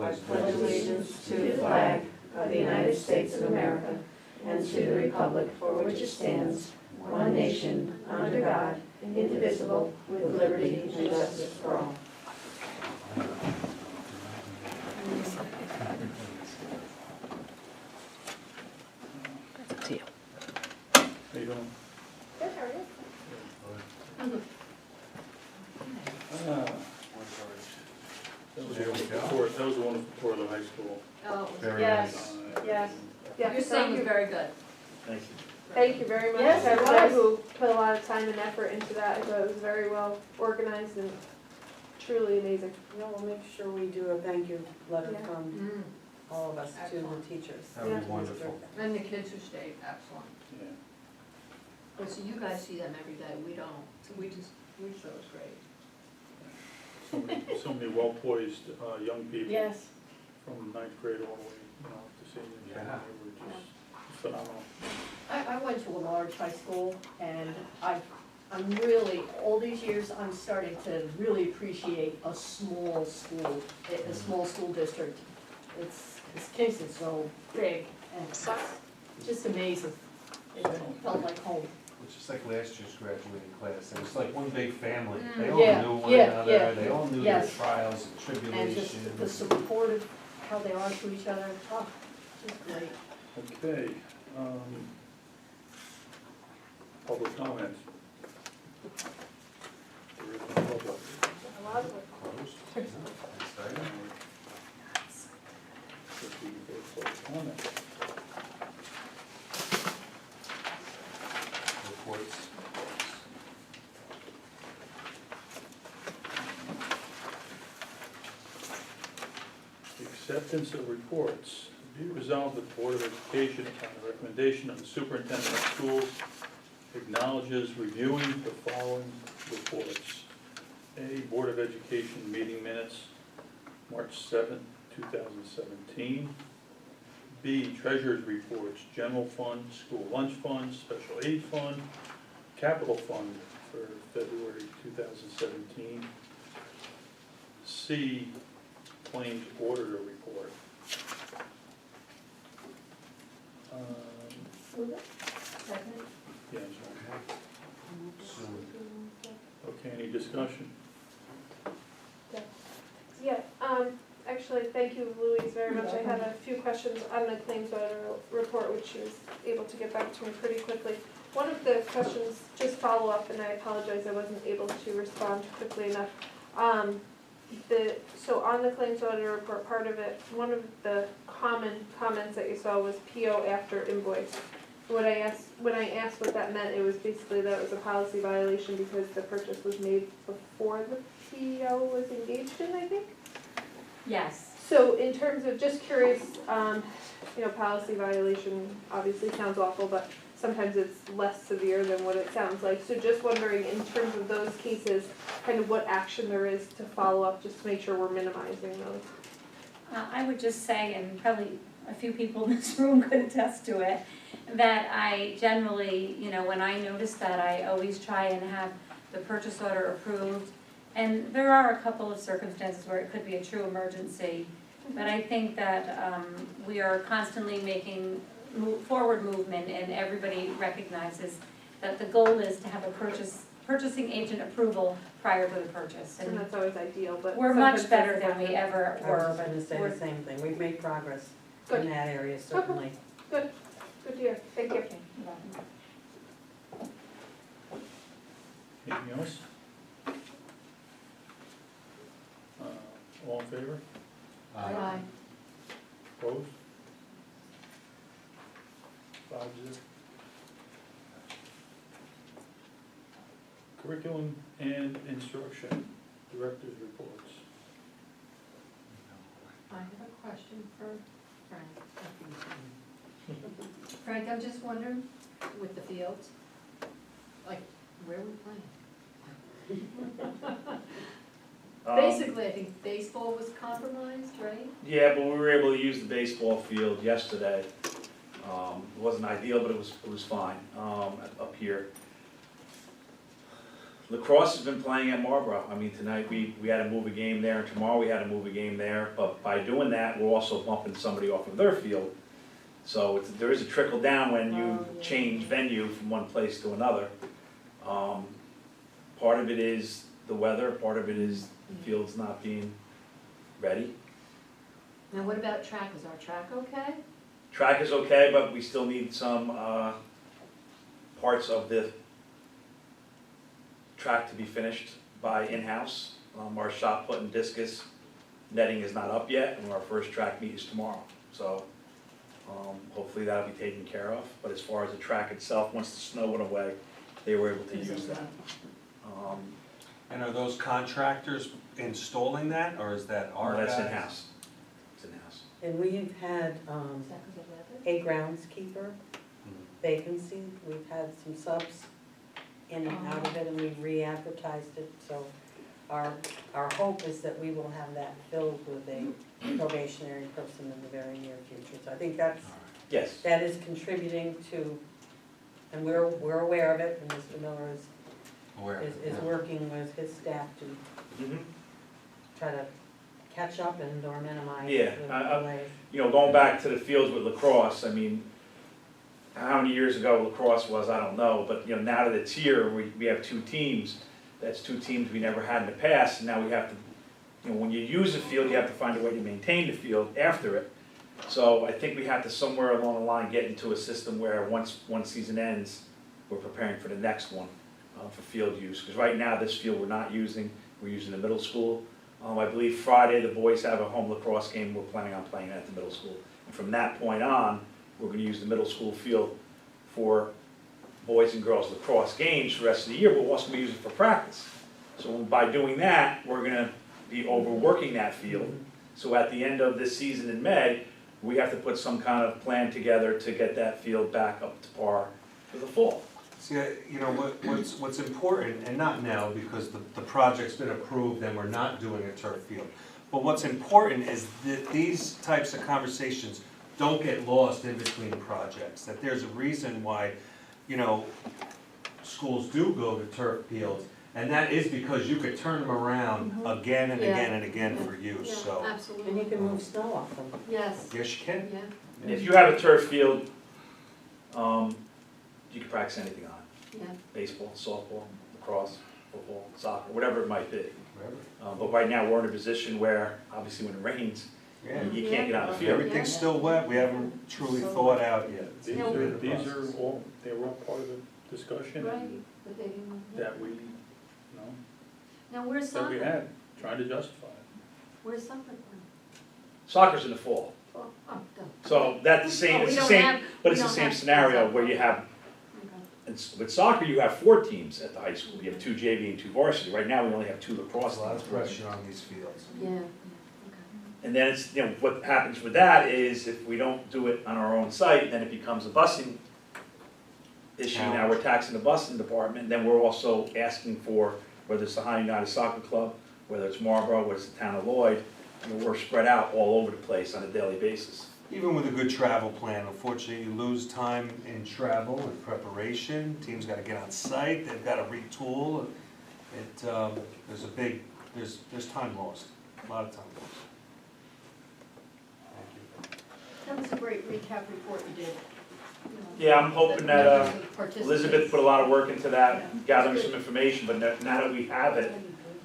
pledge allegiance to the flag of the United States of America and to the republic for which it stands, one nation, under God, indivisible, with liberty and justice for all. To you. How you doing? Good, how are you? That was a wonderful tour, that was a wonderful tour of the high school. Oh, Very yes, nice. yes. Your son was very good. Thank you. Thank you very much Yes, to it everybody was. who put a lot of time and effort into that. I thought it was very well organized and truly amazing. Yeah, we'll make sure we do a thank you letter Yeah. from all of us to Excellent. the teachers. That would be Yeah. wonderful. And the kids who stayed, excellent. Yeah. But so you guys see them every day, we don't, so we thought it was great. So many well-poised, young people. Yes. From ninth grade all the way, to seniors. Yeah. They were just phenomenal. I went to a large high school and I'm really, all these years, I'm starting to really appreciate a small school, a small school district. This case is so big and it's just amazing. It felt like home. It's just like last year's graduating class, it was like one big family. Mm, They all yeah, knew one yeah, another, yeah. they all knew their Yes. trials and And just the tribulations. support of how they are to each other, oh, just great. Okay, public comment. There is no public. A lot of it. Closed. Next item. Proceed for public comment. Reports. Acceptance of reports. Be it resolved that the Board of Education, upon the recommendation of the Superintendent of Schools, acknowledges reviewing the following reports. A, Board of Education meeting minutes, March 7, 2017. B, Treasurer's reports, General Fund, School Lunch Fund, Special Aid Fund, Capital Fund for February 2017. C, Claims Auditor Report. Move it. Second? Yeah, I'm sorry. So, Okay, any discussion? Yeah, actually, thank you, Louise, very much. I had a few questions on the claims auditor report, which she was able to get back to me pretty quickly. One of the questions, just follow up, and I apologize, I wasn't able to respond quickly enough. So on the claims auditor report, part of it, one of the common comments that you saw was PO after invoice. When I asked what that meant, it was basically that it was a policy violation because the purchase was made before the PO was engaged in, I think. Yes. So in terms of, just curious, policy violation obviously sounds awful, but sometimes it's less severe than what it sounds like. So just wondering, in terms of those cases, kind of what action there is to follow up, just to make sure we're minimizing those. I would just say, and probably a few people in this room could attest to it, that I generally, when I notice that, I always try and have the purchase order approved. And there are a couple of circumstances where it could be a true emergency, but I think that we are constantly making forward movement, and everybody recognizes that the goal is to have a purchasing agent approval prior to the purchase. And And that's always ideal, but. we're much sometimes better doesn't than we happen. ever I were, was but gonna say we're. the same thing. We've made progress Good. in that area, certainly. Good to hear, thank you. Okay, you're welcome. Anything else? All in favor? Aye. Opposed? 5-0. Curriculum and instruction, director's reports. I have a question for Frank. Frank, I'm just wondering, with the fields, like, where are we playing? Basically, I think baseball was compromised, right? Yeah, but we were able to use the baseball field yesterday. It wasn't ideal, but it was fine, up here. Lacrosse has been playing at Marlboro. I mean, tonight we had to move a game there, and tomorrow we had to move a game there. But by doing that, we're also bumping somebody off of their field. So there is a trickle down when you change venue from one place to another. Part of it is the weather, part of it is the fields not being ready. Now, what about track? Is our track okay? Track is okay, but we still need some parts of the track to be finished by in-house. Our shot put and discus netting is not up yet, and our first track meet is tomorrow. So hopefully that'll be taken care of. But as far as the track itself, once the snow went away, they were able to use that. And are those contractors installing that, or is that our guys? That's in-house. It's in-house. And we've had Is that 'cause of weather? a groundskeeper vacancy. We've had some subs in and out of it, and we've re-advertised it. So our hope is that we will have that filled with a probationary person in the very near future. So I think Yes. that is contributing to, and we're aware of it, and Mr. Miller is working with his staff to Mhm. try to catch up and or minimize Yeah, the delays. You know, going back to the fields with lacrosse, I mean, how many years ago lacrosse was, I don't know, but you know, now that it's here, we have two teams. That's two teams we never had in the past, and now we have to, you know, when you use a field, you have to find a way to maintain the field after it. So I think we have to somewhere along the line get into a system where once one season ends, we're preparing for the next one for field use. Because right now, this field we're not using, we're using the middle school. I believe Friday, the boys have a home lacrosse game, we're planning on playing at the middle school. And from that point on, we're gonna use the middle school field for boys and girls lacrosse games for the rest of the year, but we're also gonna use it for practice. So by doing that, we're gonna be overworking that field. So at the end of this season in May, we have to put some kind of plan together to get that field back up to par for the fall. See, you know, what's important, and not now, because the project's been approved and we're not doing a turf field. But what's important is that these types of conversations don't get lost in between projects. That there's a reason why, you know, schools do go to turf fields, and that is because you could turn them around again and again and again for use, so. Absolutely. And you can move snow off them. Yes, Yes, you can. yeah. And if you have a turf field, you can practice anything on it. Yeah. Baseball, softball, lacrosse, football, soccer, whatever it might be. Whatever. But right now, we're in a position where, obviously when it rains, Yeah. you can't get on the field. Everything's still wet, we haven't truly thought out yet. These Yeah. are all, they were all part of the discussion Right, but they didn't. that we, you know, Now, where's that we soccer? had, trying to justify it. Where's soccer from? Soccer's in the fall. Oh, oh, duh. So that's the same, Oh, it's we the don't same, have- but we it's the don't same have scenario schools where up you have, with soccer, you have 4 teams at the high school. You have 2 JV and 2 varsity. Right now, we only have 2 lacrosse There's a lot teams. of pressure on these fields. Yeah, yeah, okay. And then it's, you know, what happens with that is if we don't do it on our own site, then it becomes a busing issue. Now we're taxing the busing department, then we're also asking for, whether it's the High United Soccer Club, whether it's Marlboro, whether it's the town of Lloyd, you know, we're spread out all over the place on a daily basis. Even with a good travel plan, unfortunately, you lose time in travel and preparation. Teams gotta get on site, they've gotta retool. There's time lost, a lot of time lost. Thank you. That was a great recap report you did. Yeah, I'm hoping that, Participants. Elizabeth put a lot of work into that, gathering some information, but now that we have it,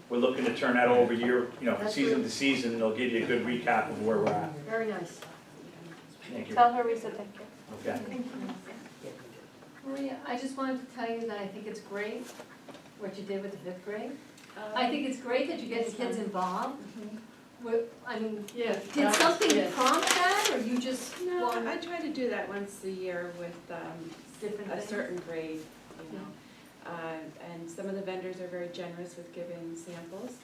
we're looking to turn that over year, you know, season to season, and they'll give you a good recap of where we're at. Very nice. Thank you. Tell her we said thank you. Okay. Maria, I just wanted to tell you that I think it's great what you did with the 5th grade. I think it's great that you get the kids involved. I mean, Yeah. did something prompt that, or you just No, want I try to do that once a year with different a things? certain grade, you know. And some of the vendors are very generous with giving samples.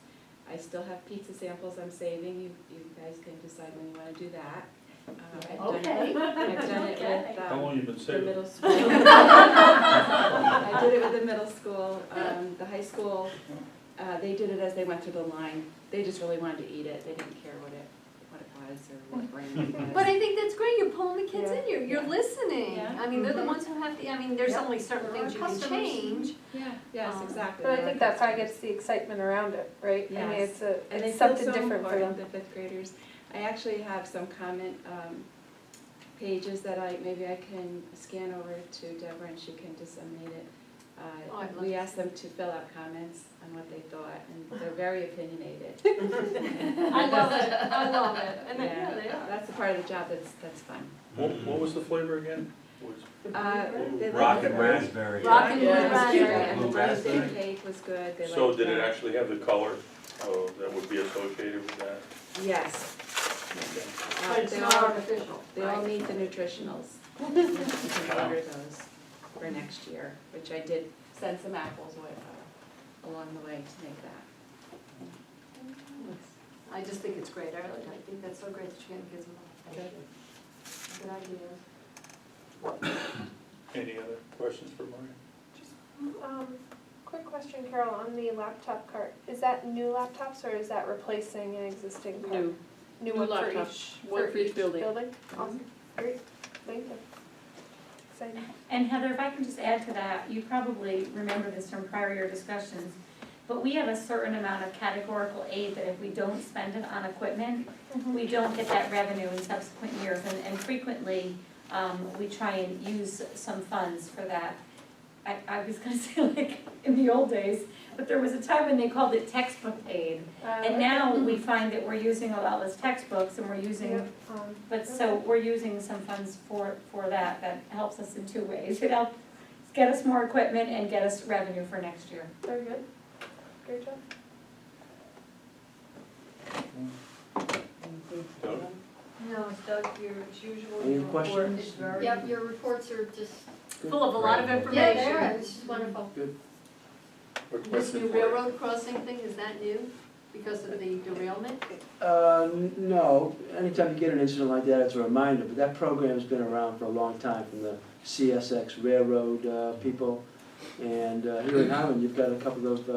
I still have pizza samples I'm saving, you guys can decide when you wanna do that. I've done it- Okay. I've done it Okay. with How long you been the saving? middle school. I did it with the middle school, the high school, they did it as they went through the line. They just really wanted to eat it, they didn't care what it was or what brand it was. But I think that's great, you're pulling the kids in, you're Yeah. listening. Yeah. I mean, they're the Mhm. ones who have to, I mean, there's Yep. only certain They're our things you can customers. change. Yeah, yes, exactly. But I They're think our that probably customers. gets the excitement around it, right? I mean, Yes. And they it's feel something so different for them. important, the fifth graders. I actually have some comment pages that maybe I can scan over to Deborah and she can disseminate it. Oh, I'd love We to asked them to fill out comments on what they thought, and they're very opinionated. I love it, and they, yeah, they are. That's the part of the job that's fun. What was the flavor again? Was They Rock liked and it. raspberry. Rock and Yeah, blue it was raspberry. good, and the Blue birthday raspberry. cake was good, they liked that. So did it actually have the color that would be associated with that? Yes. Okay. But it's They not all- artificial, They all right? meet the nutritionals. You can order those for next year, which I did send some apples with, along the way to make that. I just think it's great, I really do. I think that's so great that you're getting kids involved. Good idea. Any other questions for Maria? Quick question, Carol, on the laptop cart, is that new laptops or is that replacing an existing cart? New. New New one for laptops, each, one for each building. Awesome, great, thank you. Exciting. And Heather, if I can just add to that, you probably remember this from prior year discussions, but we have a certain amount of categorical aid that if we don't spend it on equipment, we don't get that revenue in subsequent years, and frequently, we try and use some funds for that. I was gonna say like in the old days, but there was a time when they called it textbook aid. And now we find that we're using a lot less textbooks and we're using, but so we're using some funds for that helps us in two ways. It helps get us more equipment and get us revenue for next year. Very good, great job. Doug? No, Doug, as usual, Any your report questions? is very. Yep, your reports are just, Full of a lot of yeah, information. they are, it's just wonderful. What This question new for you? railroad crossing thing, is that new because of the derailment? No, anytime you get an incident like that, it's a reminder, but that program's been around for a long time, from the CSX Railroad people. And here in Holland, you've got a couple of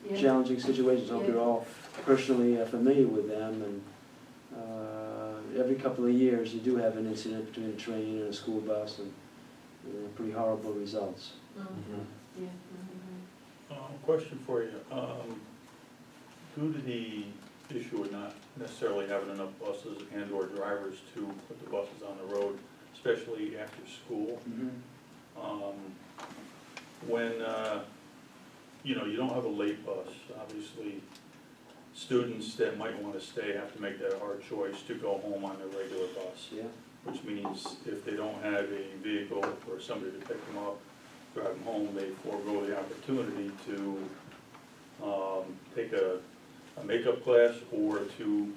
Yeah. challenging situations. I hope Yeah. you're all personally familiar with them. And every couple of years, you do have an incident between a train and a school bus, and pretty horrible results. Yeah. Question for you. Due to the issue of not necessarily having enough buses and/or drivers to put the buses on the road, especially after school, when, you don't have a late bus, obviously, students that might want to stay have to make that hard choice to go home on their regular bus. Yeah. Which means if they don't have a vehicle or somebody to pick them up, drive them home, they forego the opportunity to take a makeup class or to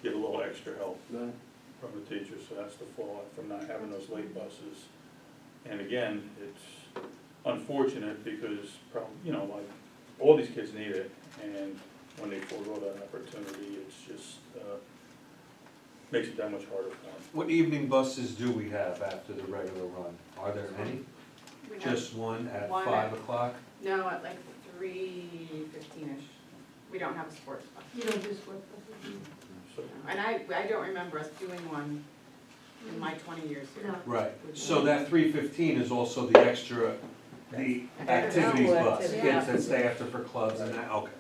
get a little extra help Right. from the teacher. So that's the fallout from not having those late buses. And again, it's unfortunate because like, all these kids need it, and when they forego that opportunity, it's just, makes it that much harder for them. What evening buses do we have after the regular run? Are there any? We have- Just one at One 5 at- o'clock? No, at like 3:15-ish. We don't have a sports bus. You don't do sport buses? So, And I don't remember us doing one in my 20 years here. No. Right, so that 3:15 is also the extra, the activities bus, Activity. kids that stay after for clubs and that, okay.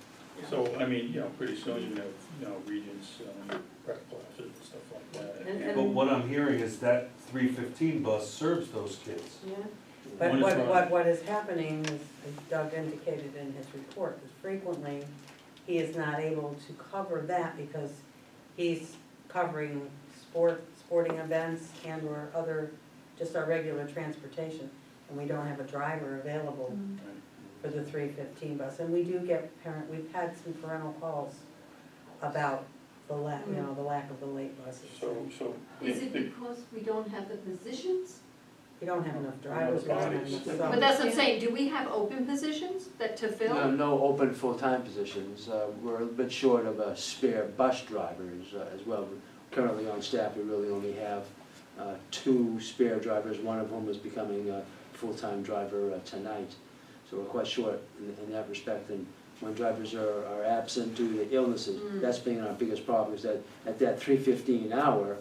so, I mean, pretty soon you can have, regents, prep classes and stuff like that. And- But what I'm hearing is that 3:15 bus serves those kids. Yeah, but One is wrong. what is happening is, as Doug indicated in his report, is frequently he is not able to cover that because he's covering sporting events and or other, just our regular transportation. And we don't have a driver available for the 3:15 bus. And we do get we've had some parental calls about the lack of the late buses. So. Is it because we don't have the positions? We don't have enough drivers, we don't have enough subs. But that's what I'm saying, do we have open positions to fill? No open full-time positions. We're a little bit short of spare bus drivers as well. Currently on staff, we really only have 2 spare drivers, one of whom is becoming a full-time driver tonight. So we're quite short in that respect. And when drivers are absent due to illnesses. That's been our biggest problem, is that at that 3:15 hour,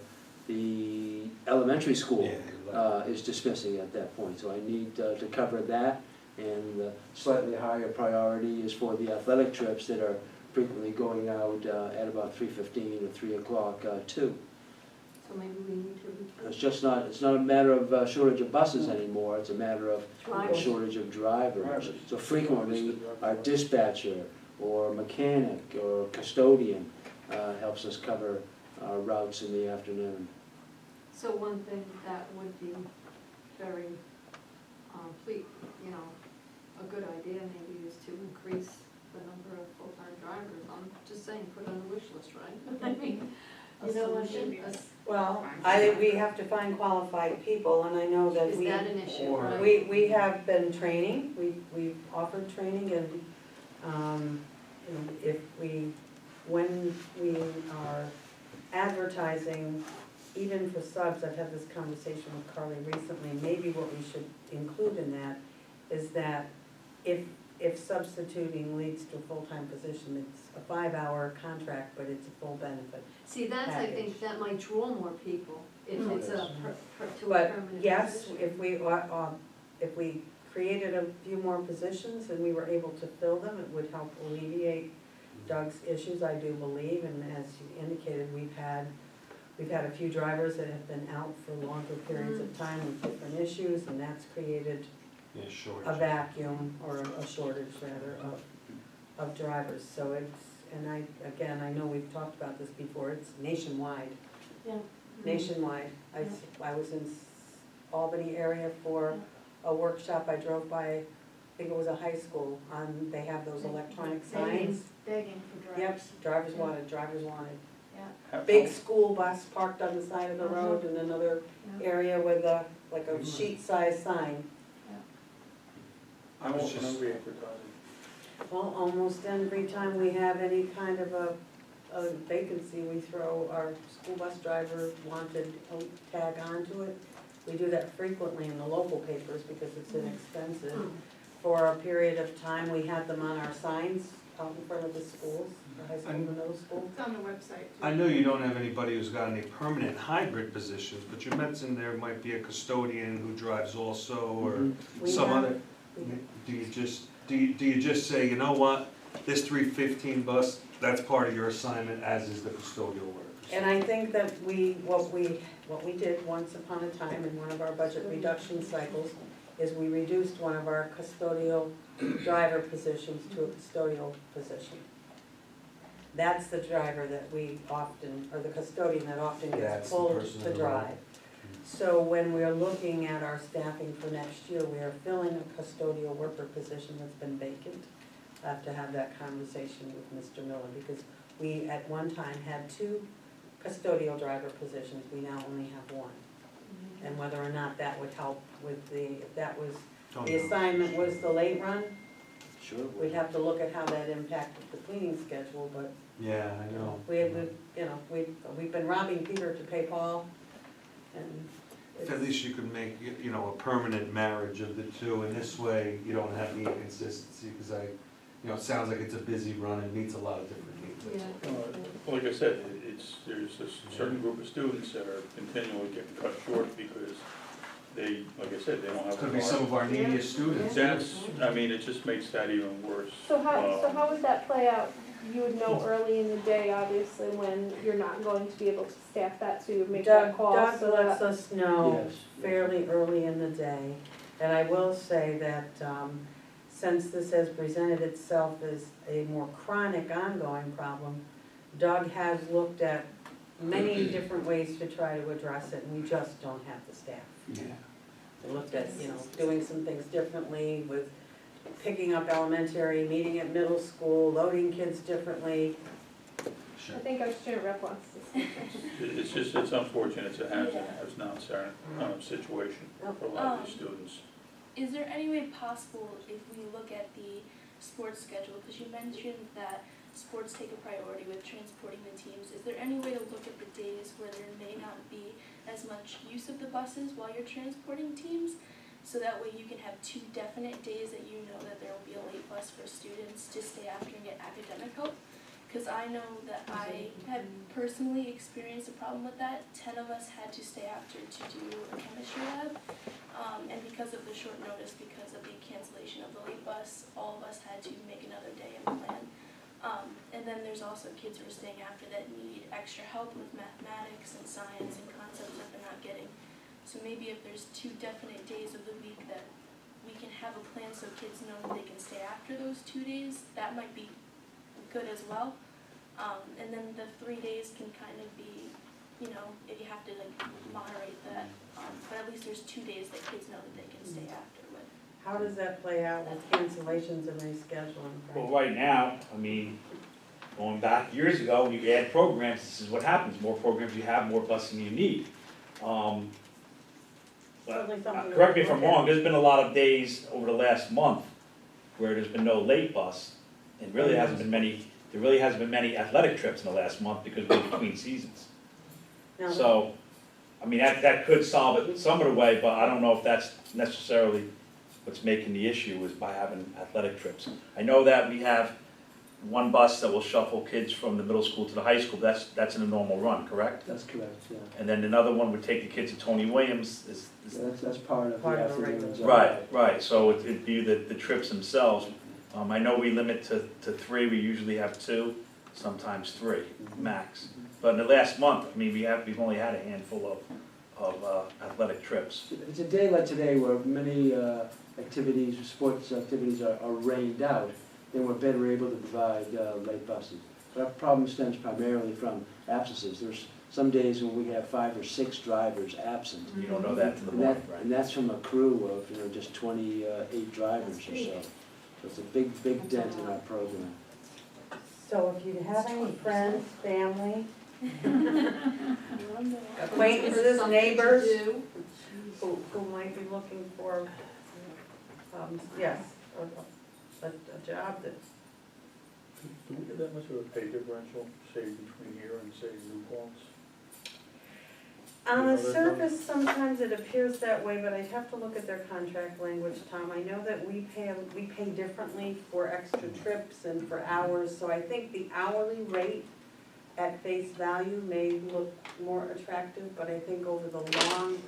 the elementary school is dismissing at that point. So I need to cover that, and the slightly higher priority is for the athletic trips that are frequently going out at about 3:15 or 3 o'clock too. So maybe we need to. It's not a matter of shortage of buses anymore, it's a matter of a Drivers. shortage of drivers. So frequently, our dispatcher or mechanic or custodian helps us cover our routes in the afternoon. So one thing that would be very, a good idea maybe is to increase the number of full-time drivers. I'm just saying, put on the wish list, right? I mean, You know what, Well, we have to find qualified people, and I know that Is that an issue, or- right? we have been training, we've offered training, and, when we are advertising, even for subs, I've had this conversation with Carly recently, maybe what we should include in that is that if substituting leads to a full-time position, it's a 5-hour contract, but it's a full benefit. See, that's, I think, that might draw more people if it's to a But permanent yes, position. if we created a few more positions and we were able to fill them, it would help alleviate Doug's issues, I do believe, and as you indicated, we've had a few drivers that have been out for longer periods of time with different issues, and that's created Yeah, shortage. a vacuum, or a shortage rather, of drivers. So and I know we've talked about this before, it's nationwide. Yeah. Nationwide. I was in Albany area for a workshop, I drove by, I think it was a high school, they have those electronic signs. Begging for Yep, drivers. drivers wanted. Yeah. Big school bus parked on the side of the road, and another area with like a sheet-sized sign. I was just, When are we advertising? Well, almost every time we have any kind of a vacancy, we throw our school bus driver wanted tag onto it. We do that frequently in the local papers because it's inexpensive. For a period of time, we had them on our signs out in front of the schools, the high school and the middle school. It's on the website. I know you don't have anybody who's got any permanent hybrid positions, but you mentioned there might be a custodian who drives also, or We some have- other. Do you just say, you know what, this 3:15 bus, that's part of your assignment, as is the custodial work? And I think that what we did once upon a time in one of our budget reduction cycles is we reduced one of our custodial driver positions to a custodial position. That's the driver that we often, or the custodian that often That's gets the pulled person to in the drive. So when we're looking at our staffing for next year, we are filling a custodial worker position that's been vacant. I have to have that conversation with Mr. Miller, because we at one time had 2 custodial driver positions, we now only have 1. And whether or not that would help with if that was, Don't the know. assignment was the late run, Sure. we'd have to look at how that impacted the cleaning schedule, but Yeah, I know. we've been robbing Peter to pay Paul, and At least you could make, a permanent marriage of the two, and this way you don't have the inconsistency, because it sounds like it's a busy run and meets a lot of different needs. Yeah. Like I said, there's a certain group of students that are continually getting cut short because they, like I said, they don't have It's a gonna be car. some of our neediest students. It just makes that even worse. So how would that play out? You would know early in the day, obviously, when you're not going to be able to staff that, so you would make that call. Doug so lets that- us know Yes. fairly early in the day. And I will say that since this has presented itself as a more chronic ongoing problem, Doug has looked at many different ways to try to address it, and we just don't have the staff. Yeah. We looked at, doing some things differently with picking up elementary, meeting at middle school, loading kids differently. Sure. I think our student rep wants to say something. It's unfortunate, it's a has not situation for a lot of these students. Is there any way possible if we look at the sports schedule, because you mentioned that sports take a priority with transporting the teams, is there any way to look at the days where there may not be as much use of the buses while you're transporting teams? So that way you can have 2 definite days that you know that there will be a late bus for students to stay after and get academic help. Because I know that I had personally experienced a problem with that. 10 of us had to stay after to do a chemistry lab. And because of the short notice, because of the cancellation of the late bus, all of us had to make another day in the plan. And then there's also kids who are staying after that need extra help with mathematics and science and concepts that they're not getting. So maybe if there's 2 definite days of the week that we can have a plan so kids know that they can stay after those 2 days, that might be good as well. And then the 3 days can kind of be, you know, if you have to like moderate that, but at least there's 2 days that kids know that they can stay after with. How does that play out with cancellations and rescheduling? Well, right now, I mean, going back years ago, when you add programs, this is what happens. More programs you have, more busing you need. But, Certainly something to correct me if I'm look at. wrong, there's been a lot of days over the last month where there's been no late bus, and really hasn't been many, there really hasn't been many athletic trips in the last month because we're between seasons. Now, So, I mean, that could solve it some of the way, but I don't know if that's necessarily what's making the issue is by having athletic trips. I know that we have one bus that will shuffle kids from the middle school to the high school, that's in a normal run, correct? That's correct, yeah. And then another one would take the kids to Tony Williams, Yeah, that's part of the Part of a afternoons. regular- right, so it'd be the trips themselves. I know we limit to 3, we usually have 2, sometimes 3, max. But in the last month, I mean, we've only had a handful of athletic trips. It's a day like today where many activities, sports activities are rained out, then we're better able to provide late buses. But our problem stems primarily from absences. There's some days when we have 5 or 6 drivers absent. You don't know that to the And morning, and that's from a crew of, you know, just 28 drivers or so. So it's a big dent in our program. So if you have any friends, family, acquaintances, neighbors, who might be looking for, yes, a job that, Do we get that much of a pay differential, say, between here and, say, New Paltz? on the You know that surface, sometimes it appears that way, but I'd have to look at their contract language, Tom. I know that we pay differently for extra trips and for hours, so I think the hourly rate at face value may look more attractive, but I think over the long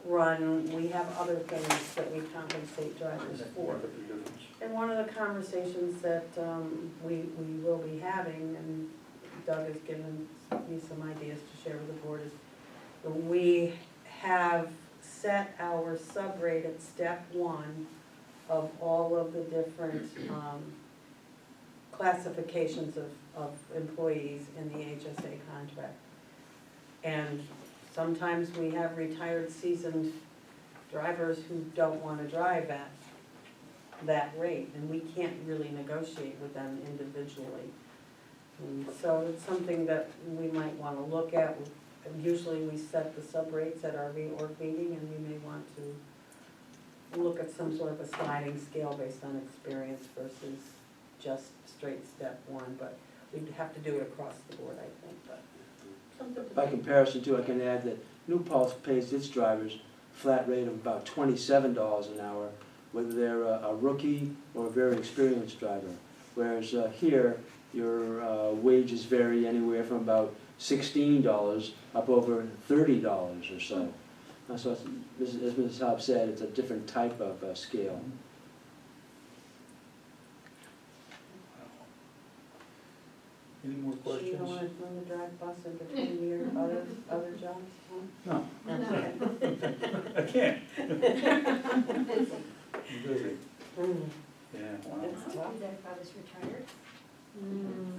run, we have other things that we compensate drivers for. Look at the difference. And one of the conversations that we will be having, and Doug has given me some ideas to share with the board, is we have set our sub-rate at step 1 of all of the different classifications of employees in the HSA contract. And sometimes we have retired seasoned drivers who don't want to drive at that rate, and we can't really negotiate with them individually. And so it's something that we might want to look at. Usually we set the sub-rates at our reorg meeting, and we may want to look at some sort of a sliding scale based on experience versus just straight step 1, but we'd have to do it across the board, I think, but something to By think. comparison too, I can add that New Paltz pays its drivers a flat rate of about $27 an hour, whether they're a rookie or a very experienced driver. Whereas here, your wages vary anywhere from about $16 up over $30 or so. So it's, as Mrs. Hobbs said, it's a different type of scale. Any more So you don't questions? want to drive bus in between your other jobs? No, Okay. I can't. I'm busy. Mm, Yeah, wow. It's tough. Do that if I was retired.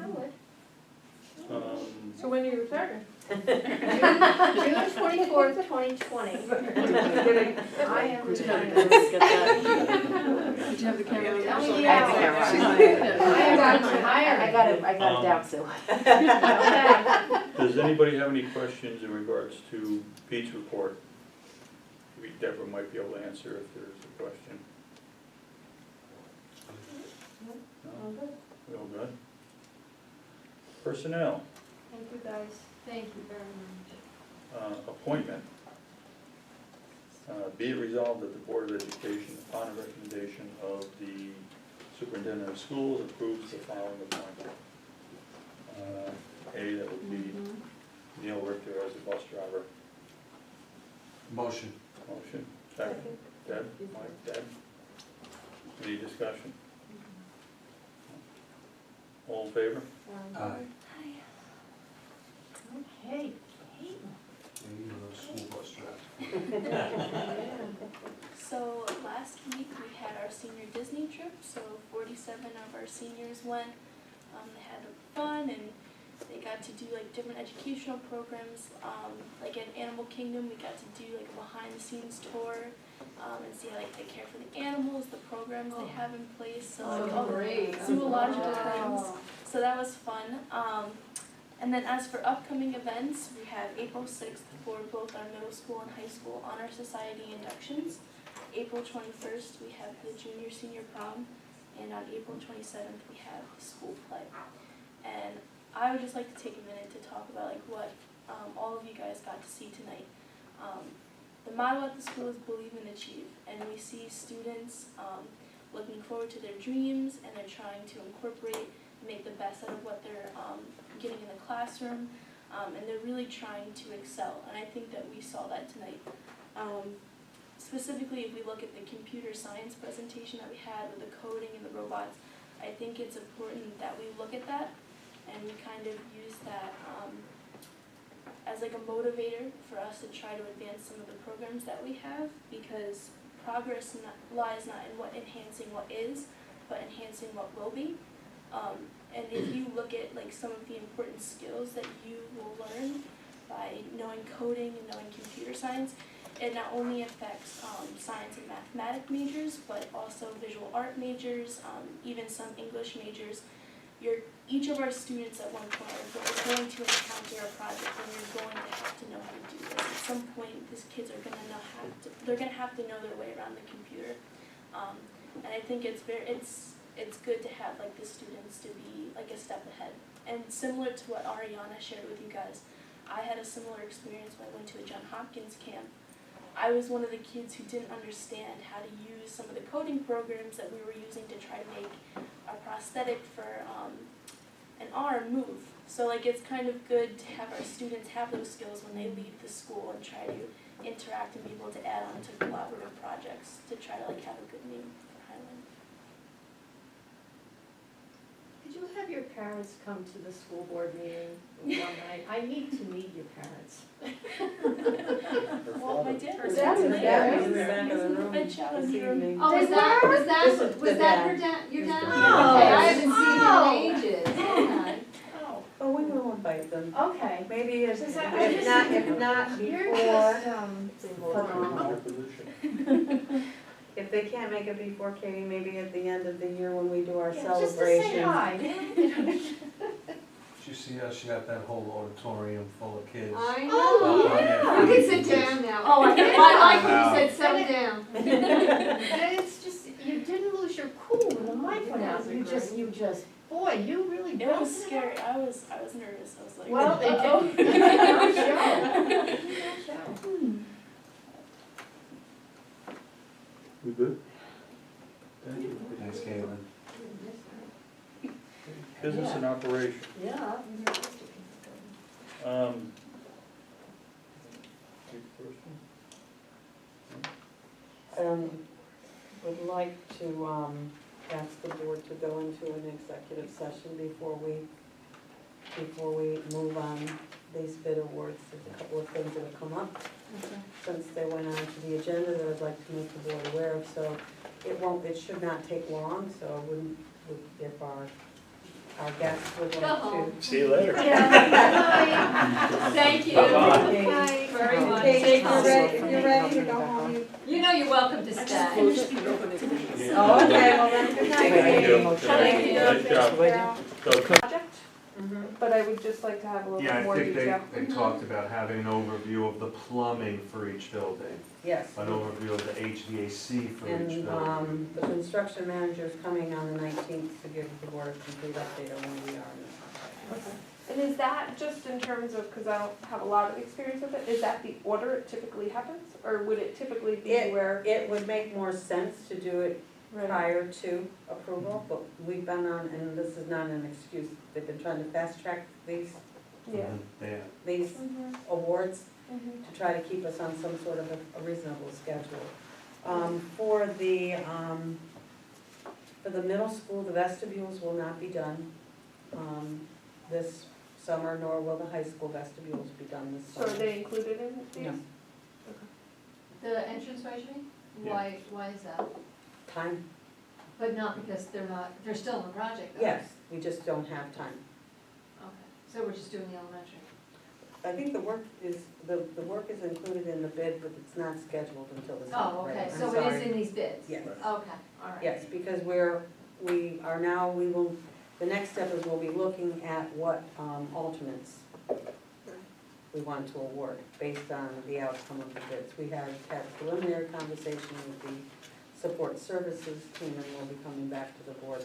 I would. So when are you retiring? June 24th, 2020. I am retired. Did you have the camera on? Oh, I yeah. have the camera on. I got it down, Sue. Does anybody have any questions in regards to Pete's report? Deborah might be able to answer if there's a question. No? We all good? Personnel, Thank you, guys. Thank you very much. appointment. Be it resolved that the Board of Education, upon a recommendation of the Superintendent of Schools, approves the following appointment. A, that would be Neil Richter as a bus driver. Motion. Motion, second. Deb, Mike, Deb? Any discussion? All in favor? Aye. Okay. And you know, school bus driver. So last week we had our senior Disney trip, so 47 of our seniors went. They had fun and they got to do like different educational programs. Like at Animal Kingdom, we got to do like a behind the scenes tour and see how like they care for the animals, the programs they have in place. So like all great. zoological things. So that was fun. And then as for upcoming events, we have April 6th for both our middle school and high school honor society inductions. April 21st, we have the junior senior prom, and on April 27th, we have school play. And I would just like to take a minute to talk about like what all of you guys got to see tonight. The motto at the school is believe and achieve, and we see students looking forward to their dreams, and they're trying to incorporate and make the best out of what they're getting in the classroom, and they're really trying to excel, and I think that we saw that tonight. Specifically, if we look at the computer science presentation that we had with the coding and the robots, I think it's important that we look at that and we kind of use that as like a motivator for us to try to advance some of the programs that we have, because progress lies not in what enhancing what is, but enhancing what will be. And if you look at like some of the important skills that you will learn by knowing coding and knowing computer science, it not only affects science and mathematics majors, but also visual art majors, even some English majors. Each of our students at one point are going to encounter a project and you're going to have to know how to do this. At some point, these kids are going to have to know their way around the computer. And I think it's good to have like the students to be like a step ahead. And similar to what Ariana shared with you guys, I had a similar experience when I went to a Johns Hopkins camp. I was one of the kids who didn't understand how to use some of the coding programs that we were using to try to make a prosthetic for an arm move. So like it's kind of good to have our students have those skills when they leave the school and try to interact and be able to add on to collaborative projects to try to like have a good name for Highland. Did you have your parents come to the school board meeting one night? I need to meet your parents. Well, my dad was Dad's in the back there. of the room He's in the this evening. Oh, was that her dad, your dad? Oh. Okay, I haven't seen him in ages. Yeah. Oh, Oh, we will invite them. okay. Maybe if Since I- if not You're before, just, Your position. if they can't make it before, Katie, maybe at the end of the year when we do our yeah, just to say celebration. hi. Did you see how she got that whole auditorium full of kids? I know. Oh, yeah. You can sit down now. Oh, I did. I like when you said sit down. And it's just, you didn't lose your cool when the mic went out. You just, boy, you really It built was scary. I was nervous. I was like, Well, they uh-oh. don't. They don't show. We good? Thank you. Thanks, Caitlin. Business and operation. Yeah. Take the first one. Would like to, ask the board to go into an executive session before we move on these bid awards. There's a couple of things that have come up since they went on to the agenda that I'd like to make the board aware of, so it should not take long, so I wouldn't, if our guests would Go like home. to. See you later. Thank you. Bye-bye. Bye. Very much. Kate, if you're ready to go home, You know you're welcome to stay. Oh, okay, well then, good night. Thank you. Thank you. Nice job. So, Project, Mhm. but I would just like to have a little Yeah, bit I more think detail. they talked about having an overview of the plumbing for each building, Yes. an overview of the HVAC for each And, building. the construction manager is coming on the 19th to give the board a complete update on where we are in this. And is that just in terms of, because I don't have a lot of experience with it, is that the order it typically happens? Or would it typically be where? It would make more sense to do it Right. prior to approval, but we've been on, and this is not an excuse, they've been trying to fast track these Yeah. Yeah. Mhm. awards Mhm. to try to keep us on some sort of a reasonable schedule. For the middle school, the vestibules will not be done this summer, nor will the high school vestibules be done this So summer. are they included in these? No. The entrance way, why is that? Time? But not because they're still in the project though? Yes, we just don't have time. Okay, so we're just doing the elementary? I think the work is included in the bid, but it's not scheduled until the summer. Oh, okay, I'm so it is sorry. in these bids? Yes. Okay, all right. Yes, because the next step is we'll be looking at what alternates we want to award based on the outcome of the bids. We have had a preliminary conversation with the support services team, and we'll be coming back to the board.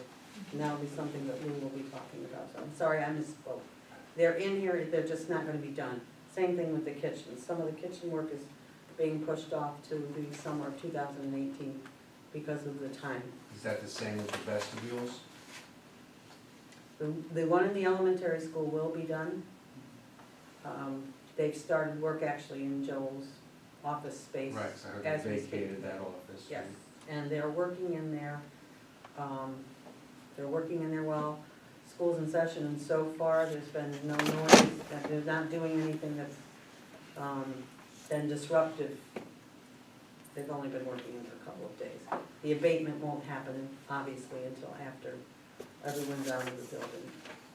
And that'll be something that we will be talking about. So I'm sorry, I misspoke. They're in here, they're just not gonna be done. Same thing with the kitchen. Some of the kitchen work is being pushed off to the summer of 2018 because of the time. Is that the same with the vestibules? The one in the elementary school will be done. They've started work actually in Joel's office space. Right, so I heard As they we speak. vacated that office. Yes, and they're working in there. They're working in there well. School's in session, and so far, there's been no noise, that they're not doing anything that's been disruptive. They've only been working in for a couple of days. The abatement won't happen, obviously, until after everyone's out of the building.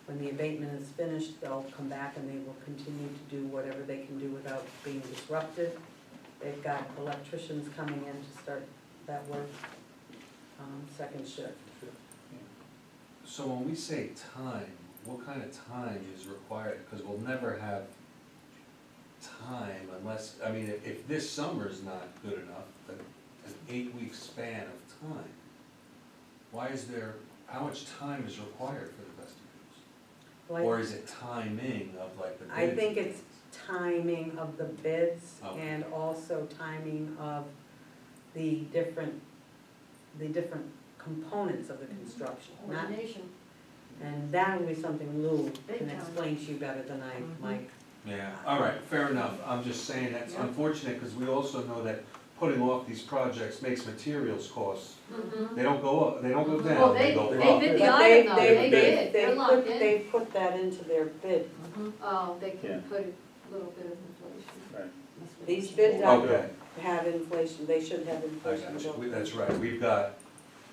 When the abatement is finished, they'll come back and they will continue to do whatever they can do without being disruptive. They've got electricians coming in to start that work, second shift. So when we say time, what kind of time is required? Because we'll never have time unless, I mean, if this summer's not good enough, an 8-week span of time, why is there, how much time is required for the vestibules? Or is it timing of like the bids? I think it's timing of the bids Okay. and also timing of the different components of the construction. Not- Coordination. And that will be something Lou Big can time. explain to you better than I, Mike. Yeah, all right, fair enough. I'm just saying that's Yeah. unfortunate because we also know that putting off these projects makes materials costs. Mm-hmm. They don't go up, they don't go down, Well, they go they up. bid the But item though, they did, they're locked in. They put that into their bid. Oh, they Yeah. can put a little bit of inflation. Right. These bids Okay, have inflation, they should have I inflation. got you. built in. That's right, we've got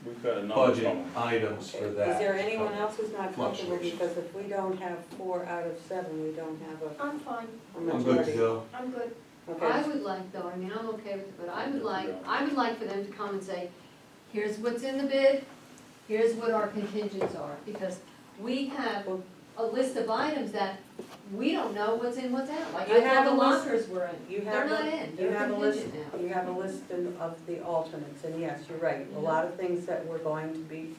We've got a number budget coming. items Okay. for Is that. there anyone else who's not comfortable, Fluctuations. because if we don't have 4 out of 7, we don't have I'm fine, a I'm good majority. to go. I'm good. Okay. I would like though, I mean, I'm okay with it, but I would like for them to come and say, here's what's in the bid, here's what our contingents are, because we have a list of items that we don't know what's in, what's out, like You I have thought the a list- lockers were in, You they're have not a- in, You they're have a list, contingent now. you have a list of the alternates, and yes, you're right. A lot of things that were going to be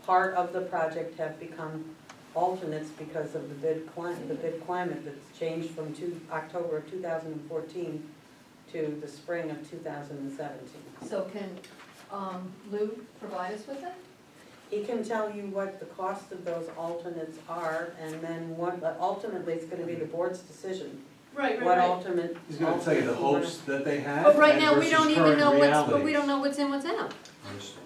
part of the project have become alternates because of the bid climate that's changed from October of 2014 to the spring of 2017. So can, Lou provide us with it? He can tell you what the cost of those alternates are, and then ultimately, it's gonna be the board's decision. Right, What alternate? He's gonna tell you the alternate you wanna- hopes that they have But right and now, we versus don't even current know but we realities. don't know what's in, what's out.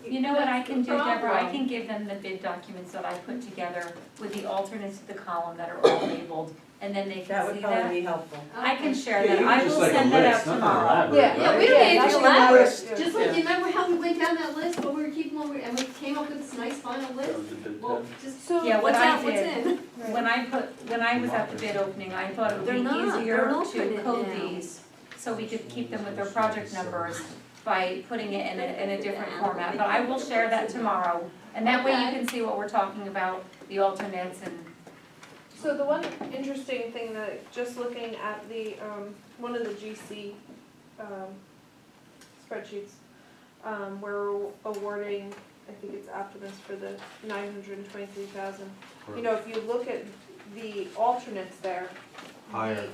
You know what I can do, That's the Deborah, I problem. can give them the bid documents that I put together with the alternates to the column that are all labeled, and then they That can would see probably that. be helpful. I can share Yeah, that, you I just will like a send that out list, nothing tomorrow. elaborate, Yeah, right? we don't need that's to what I elaborate, was- just like, you remember how we went down that list, but we were keeping on, and we came up with this nice final list? That was a bid Well, 10. just, So Yeah, what what's I out, what's did, in? when I was at the bid opening, I thought it would They're be not, they're easier an to alternate code now. these, so we could keep them with their project numbers by putting it in a different format, but I will share that tomorrow. And that way you Okay. can see what we're talking about, the alternates and, So the one interesting thing that, just looking at the, one of the GC, spreadsheets, we're awarding, I think it's after this, for the 923,000. You know, if you look at the alternates there. Higher.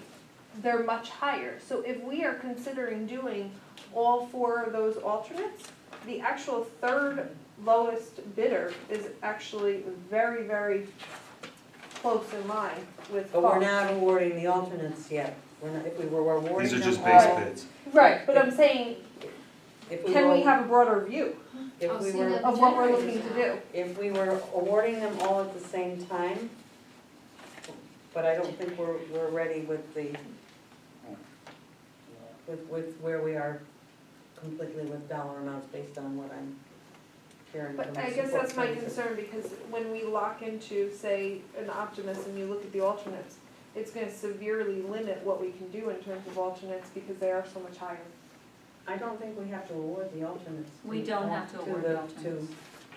They're much higher. So if we are considering doing all 4 of those alternates, the actual third lowest bidder is actually very, very close in line with But we're cost. not awarding the alternates yet. We're not, if we were awarding These are them just base all, bids. Right, but I'm saying, if we can we were, have a broader view if Oh, we see, were, that- of what we're looking to do? if we were awarding them all at the same time, but I don't think we're ready with the, with where we are completely with dollar amounts based on what I'm hearing from But the I guess support that's my services. concern, because when we lock into, say, an Optimus and you look at the alternates, it's gonna severely limit what we can do in terms of alternates because they are so much higher. I don't think we have to award the alternates. We don't have to award the alternates. To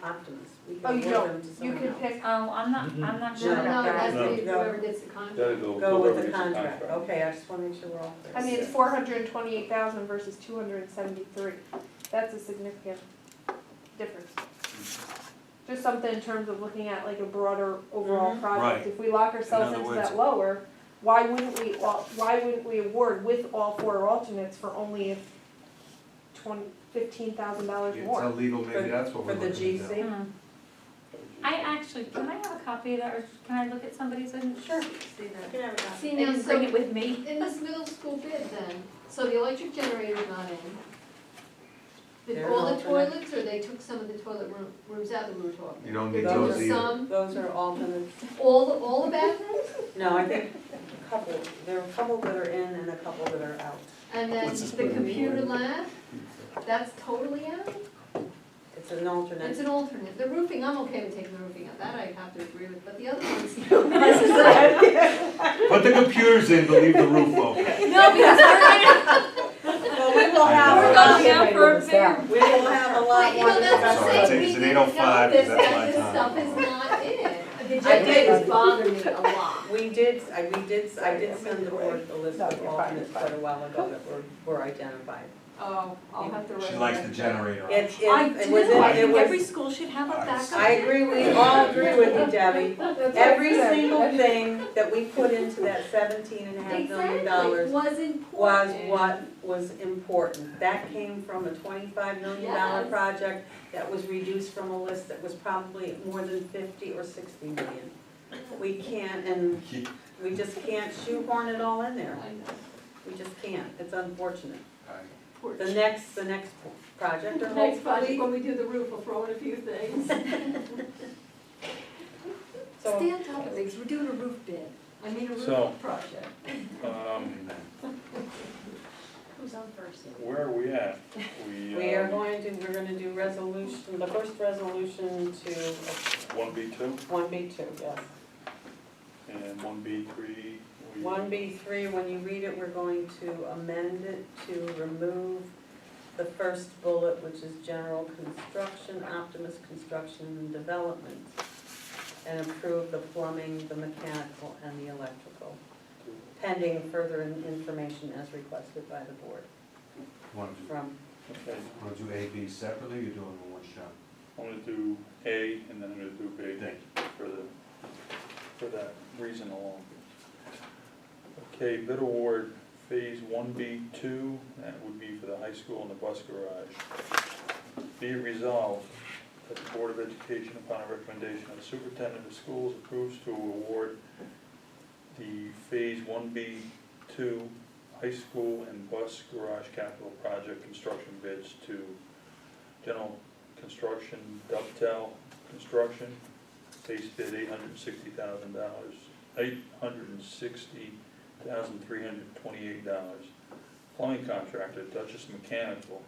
Optimus. We Oh, can you award don't, them to you someone can else. pick, Oh, I'm not No, sure no, about it has that. to be No. whoever gets the contract. Gotta Go whoever with the gets contract. Okay, I just wanna make sure we're all clear. I mean, it's 428,000 versus 273. That's a significant difference. Just something in terms of looking at like a broader overall Mhm. project. Right. If we lock ourselves In other into words- that lower, why wouldn't we award with all 4 alternates for only $15,000 It's more? illegal, maybe that's what we're For the looking to do. GC? Hmm. I actually, can I have a copy of that, or can I look at somebody's and? Sure. See You that? can have it. See, They now, didn't bring so it with me. in this middle school bid then, so the electric generator's not in. Did They're all the alternate. toilets, or they took some of the toilet rooms out that we were talking? You don't need There those were either. some, Those are alternates. all the bathrooms? No, I think a couple, there are a couple that are in and a couple that are out. And then Let's just the put it in computer order. lab, that's totally out? It's an alternate. It's an alternate. The roofing, I'm okay with taking the roofing out, that I have to agree with, but the other ones. Put the computers in, but leave the roof open. No, because Well, we will have. We're a lot- going out for a big- We will have a lot you more know, that's discussion. what Sorry, I'm saying, it's we at didn't know 8:05, this, that's that my this time. stuff is not in. The I did. generators bother me a lot. I did send the board a list of alternates quite a while ago that were identified. Oh, I'll have to write. She likes the that. generator. It I was, do, I it think every was, school should have a backup. I agree, we all agree with you, Debbie. That's Every what I said. single thing that we put into that $17.5 million Exactly, was was important. what was important. That came from a $25 million Yes. project that was reduced from a list that was probably more than 50 or 60 million. We can't, and we just can't shoehorn it all in there. I know. We just can't, it's unfortunate. Poor The next project, or The next project, hopefully, when we do the roof, we'll throw in a few things. so, Stay on top of things, we're doing a roof bid, I mean a So- roof project. Who's on first? Where are we at? we're gonna do resolution, the first resolution to 1B2 1B2, yes. and 1B3. 1B3, when you read it, we're going to amend it to remove the first bullet, which is general construction, Optimus construction and development, and approve the plumbing, the mechanical, and the electrical, pending further information as requested by the board Want to from, Okay, do A, B separately, or you doing in one shot? I'm gonna do A and then I'm gonna do B Thank for that reason alone. Okay, bid award phase 1B2, that would be for the high school and the bus garage. Be it resolved that the Board of Education, upon a recommendation of the superintendent of schools, approves to award the phase 1B2 high school and bus garage capital project construction bids to General Construction, Dovetail Construction, base bid $860,000, $860,328. Plumbing contractor, Dutchess Mechanical,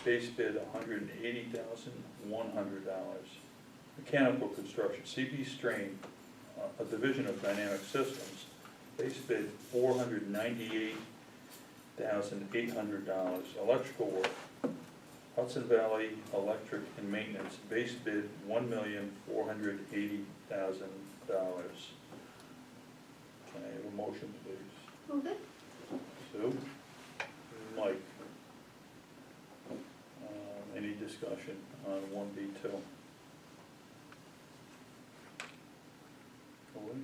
base bid $180,100. Mechanical construction, CB Strain, a division of Dynamic Systems, base bid $498,800. Electrical work, Hudson Valley Electric and Maintenance, base bid $1,480,000. Can I have a motion, please? Move it. Sue? Mike? Any discussion on 1B2? Julie?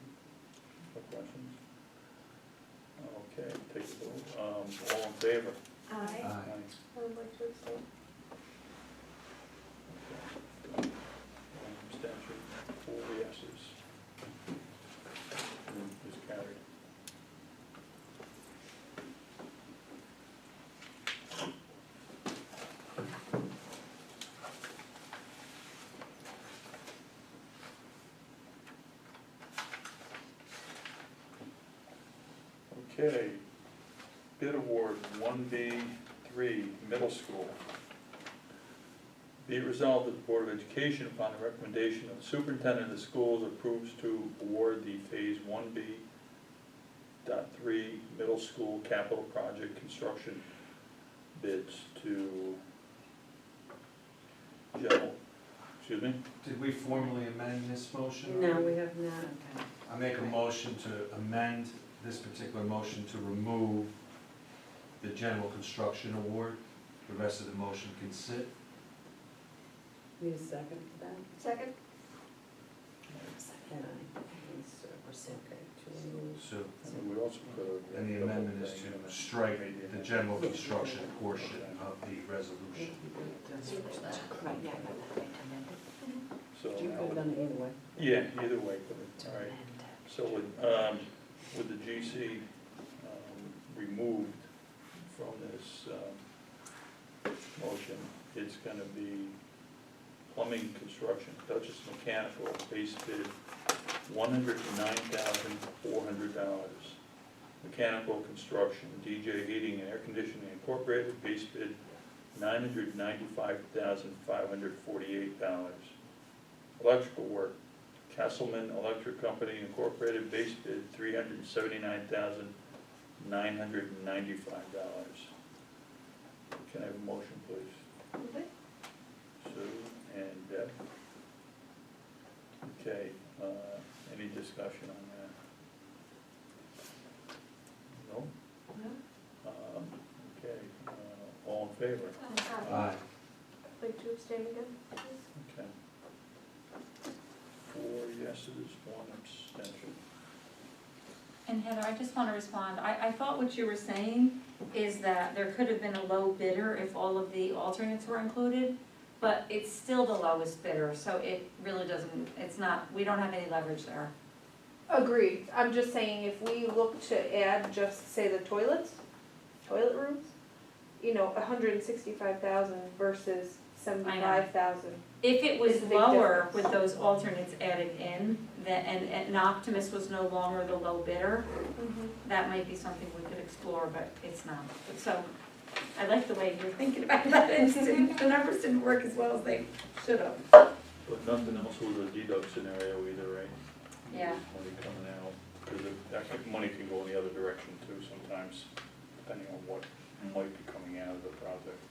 All in favor? Aye. Aye. I would like to abstain. Abstention, 4 yeses. Is carried. Okay, bid award 1B3, middle school. Be it resolved that the Board of Education, upon the recommendation of the superintendent of the schools, approves to award the Phase 1B.3 middle school capital project construction bids to excuse me? Did we formally amend this motion? No, we have not. I make a motion to amend this particular motion to remove the general construction award. The rest of the motion can sit. Need a second for that? Second? And okay, to remove. So, And we also could have. and the amendment is to strike the general construction portion of the resolution. So, You could have done it either way. yeah, either way, all right. So with the GC removed from this motion, it's gonna be plumbing construction, Dutchess Mechanical, base bid $109,400. Mechanical construction, DJ Heating and Air Conditioning Incorporated, base bid $995,548. Electrical work, Castleman Electric Company Incorporated, base bid $379,995. Can I have a motion, please? Okay. Sue and Deb. Okay, any discussion on that? No? No. Okay, all in favor? Aye. I'd like to abstain again, please. Okay. 4 yeses, 1 abstention. And Heather, I just want to respond. I thought what you were saying is that there could have been a low bidder if all of the alternates were included, but it's still the lowest bidder, so it really doesn't, it's not, we don't have any leverage there. Agreed, I'm just saying if we look to add just, say, the toilet rooms, you know, 165,000 versus 75,000. If it was It's a big lower difference. with those alternates added in, and Optimus was no longer the low bidder, that might be something we could explore, but it's not. So, I like the way you're thinking about that, the numbers didn't work as well as they should have. But nothing else with a deduct scenario either, right? Yeah. Money coming out, because I think money can go in the other direction too sometimes, depending on what might be coming out of the project,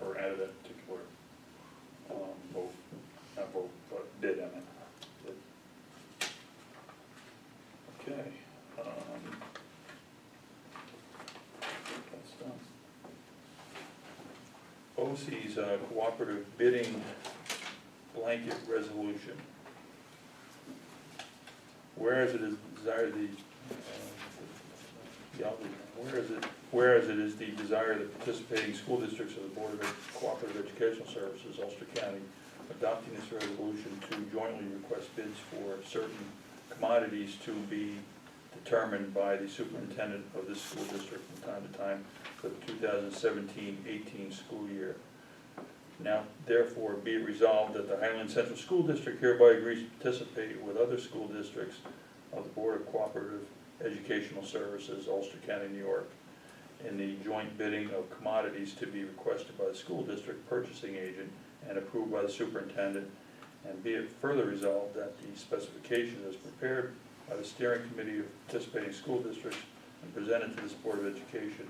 or out of that particular, vote, not vote, but bid, I mean. Bid. Okay, that's done. OC's cooperative bidding blanket resolution. Whereas it is desired whereas it is the desire of the participating school districts of the Board of Cooperative Educational Services, Ulster County, adopting this resolution to jointly request bids for certain commodities to be determined by the superintendent of this school district from time to time for the 2017-18 school year. Now, therefore, be it resolved that the Highland Central School District hereby agrees to participate with other school districts of the Board of Cooperative Educational Services, Ulster County, New York, in the joint bidding of commodities to be requested by the school district purchasing agent and approved by the superintendent. And be it further resolved that the specification is prepared by the steering committee of participating school districts and presented to this Board of Education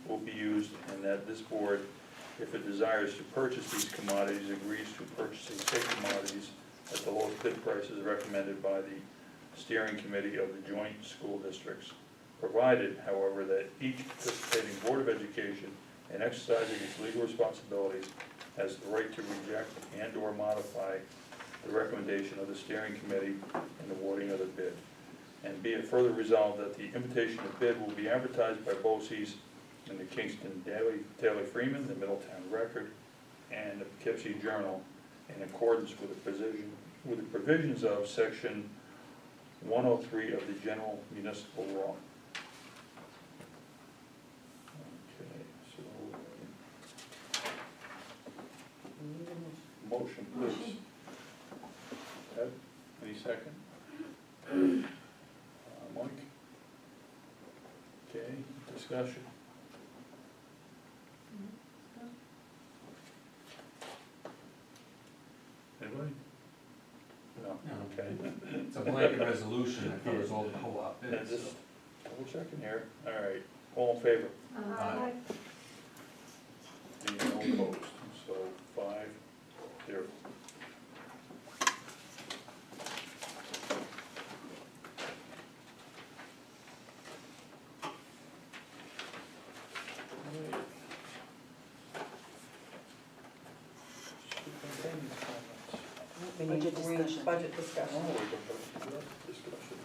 will be used, and that this board, if it desires to purchase these commodities, agrees to purchasing said commodities at the lowest bid prices recommended by the steering committee of the joint school districts, provided, however, that each participating Board of Education, in exercising its legal responsibilities, has the right to reject and/or modify the recommendation of the steering committee in awarding of the bid. And be it further resolved that the invitation to bid will be advertised by BOCES in the Kingston Daily Freeman, the Middletown Record, and the Poughkeepsie Journal in accordance with the provisions of section 103 of the General Municipal Law. Okay, so, motion, please. Ted, any second? Mike? Okay, discussion. Anybody? No, okay. It's a blanket resolution that covers all the co-op And bids. just double checking here. All right, all in favor? Aye. Any no opposed? So 5-0. Superintendent's comments. We need to reach budget discussion. Oh, we can go to discussion.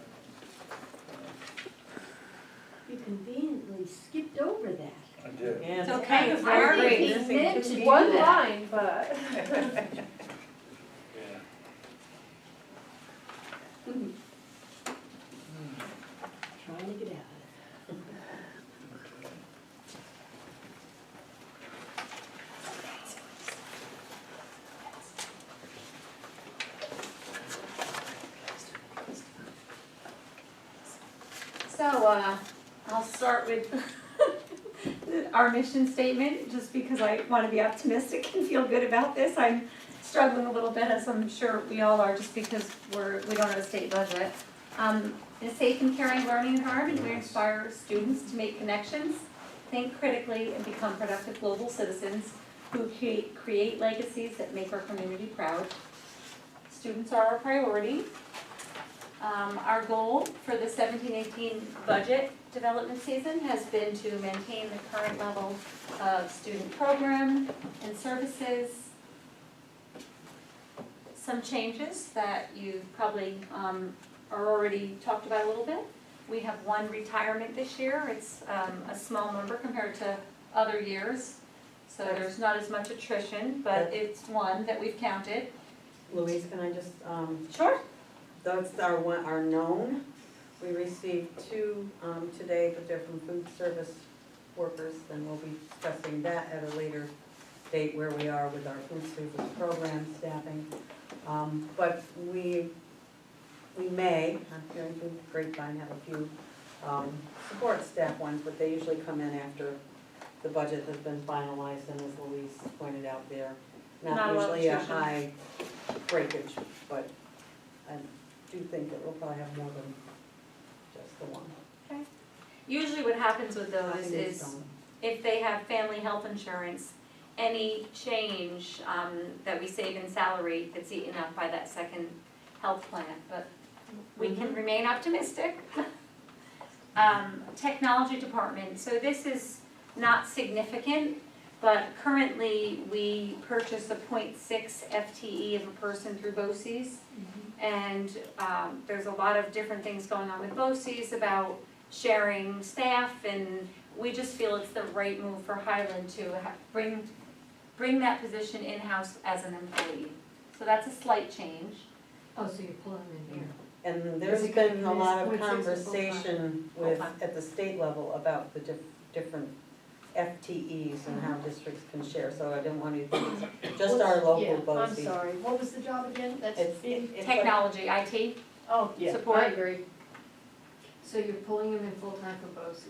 You conveniently skipped over that. I did. Yes. It's okay, it's I very think great. he meant to do One that. line, but. Yeah. Trying to get out of it. So, I'll start with our mission statement, just because I want to be optimistic and feel good about this. I'm struggling a little bit, as I'm sure we all are, just because we don't have a state budget. In a safe and caring learning environment, we inspire students to make connections, think critically, and become productive global citizens who create legacies that make our community proud. Students are our priority. Our goal for the 17-18 budget development season has been to maintain the current level of student program and services. Some changes that you probably are already talked about a little bit. We have one retirement this year. It's a small number compared to other years. So there's not as much attrition, but it's one that we've counted. Louise, can I just, Sure. that's our known. We received 2 today, but they're from food service workers, and we'll be discussing that at a later date where we are with our food service program staffing. But we may, I'm hearing through the grapevine, have a few support staff ones, but they usually come in after the budget has been finalized, and as Louise pointed out, they're Not not a lot of usually a attrition. high breakage, but I do think that we'll probably have more than just the one. Okay. Usually what happens with those Nothing is done. if they have family health insurance, any change that we save in salary gets eaten up by that second health plan, but we can remain optimistic. Technology department, so this is not significant, but currently we purchase a 0.6 FTE of a person through BOCES. And there's a lot of different things going on with BOCES about sharing staff, and we just feel it's the right move for Highland to bring that position in-house as an employee. So that's a slight change. Oh, so you're pulling them in here. And there's Is it been a gonna lot miss of 0.6 or full-time? conversation with, Full-time. at the state level about the different FTEs and how districts can share, so I didn't want you to think it's just our local Yeah, BOCES. I'm sorry, what was the job again? That's It's- being, it's like- Technology, IT, oh, yeah, support. I agree. So you're pulling them in full-time for BOCES.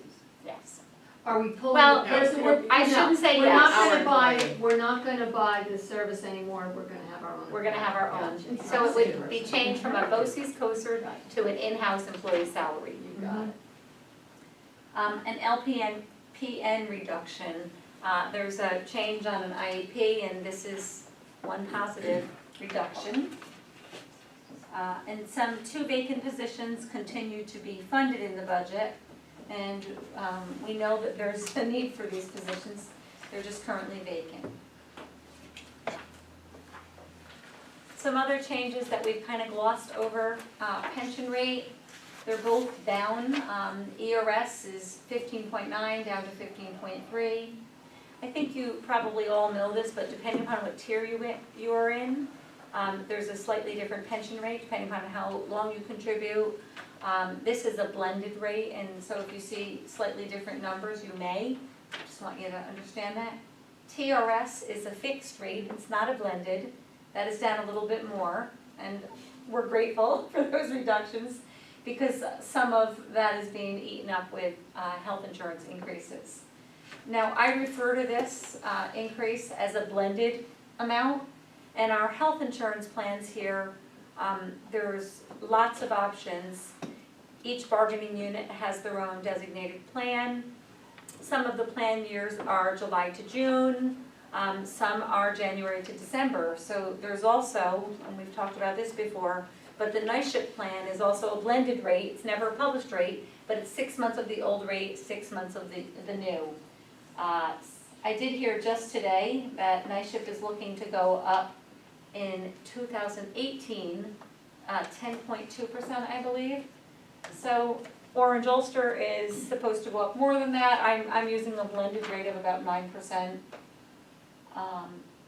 yes. Are we pulling? Well, here's the word- I no, shouldn't say We're not yes. gonna buy, we're not gonna buy the service anymore, we're gonna have our own. We're gonna have our own. Gotcha. So it would be changed from a BOCES COSER to an in-house employee salary. You got it. An LPN reduction, there's a change on an IEP, and this is one positive reduction. And some 2 vacant positions continue to be funded in the budget, and we know that there's a need for these positions, they're just currently vacant. Some other changes that we've kind of glossed over, pension rate, They're both down. ERS is 15.9 down to 15.3. I think you probably all know this, but depending upon what tier you are in, there's a slightly different pension rate depending upon how long you contribute. This is a blended rate, and so if you see slightly different numbers, you may. Just want you to understand that. TRS is a fixed rate, it's not a blended. That is down a little bit more, and we're grateful for those reductions because some of that is being eaten up with health insurance increases. Now, I refer to this increase as a blended amount, and our health insurance plans here, there's lots of options. Each bargaining unit has their own designated plan. Some of the plan years are July to June, some are January to December. So there's also, and we've talked about this before, but the night shift plan is also a blended rate. It's never a published rate, but it's 6 months of the old rate, 6 months of the new. I did hear just today that night shift is looking to go up in 2018, 10.2%, I believe. So Orange Ulster is supposed to go up more than that. I'm using a blended rate of about 9%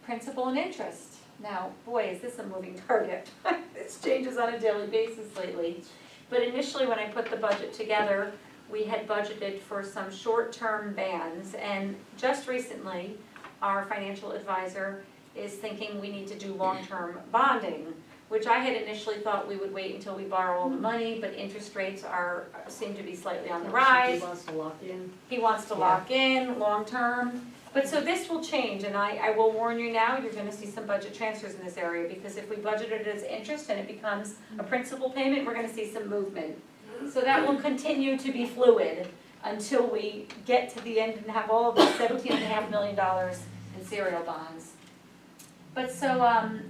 principal and interest. Now, boy, is this a moving target. This changes on a daily basis lately. But initially when I put the budget together, we had budgeted for some short-term bans, and just recently, our financial advisor is thinking we need to do long-term bonding, which I had initially thought we would wait until we borrow all the money, but interest rates seem to be slightly on the rise. He wants to lock in. He wants to lock in long-term. But so this will change, and I will warn you now, you're gonna see some budget transfers in this area, because if we budget it as interest and it becomes a principal payment, we're gonna see some movement. So that will continue to be fluid until we get to the end and have all of the $17.5 million in serial bonds. But so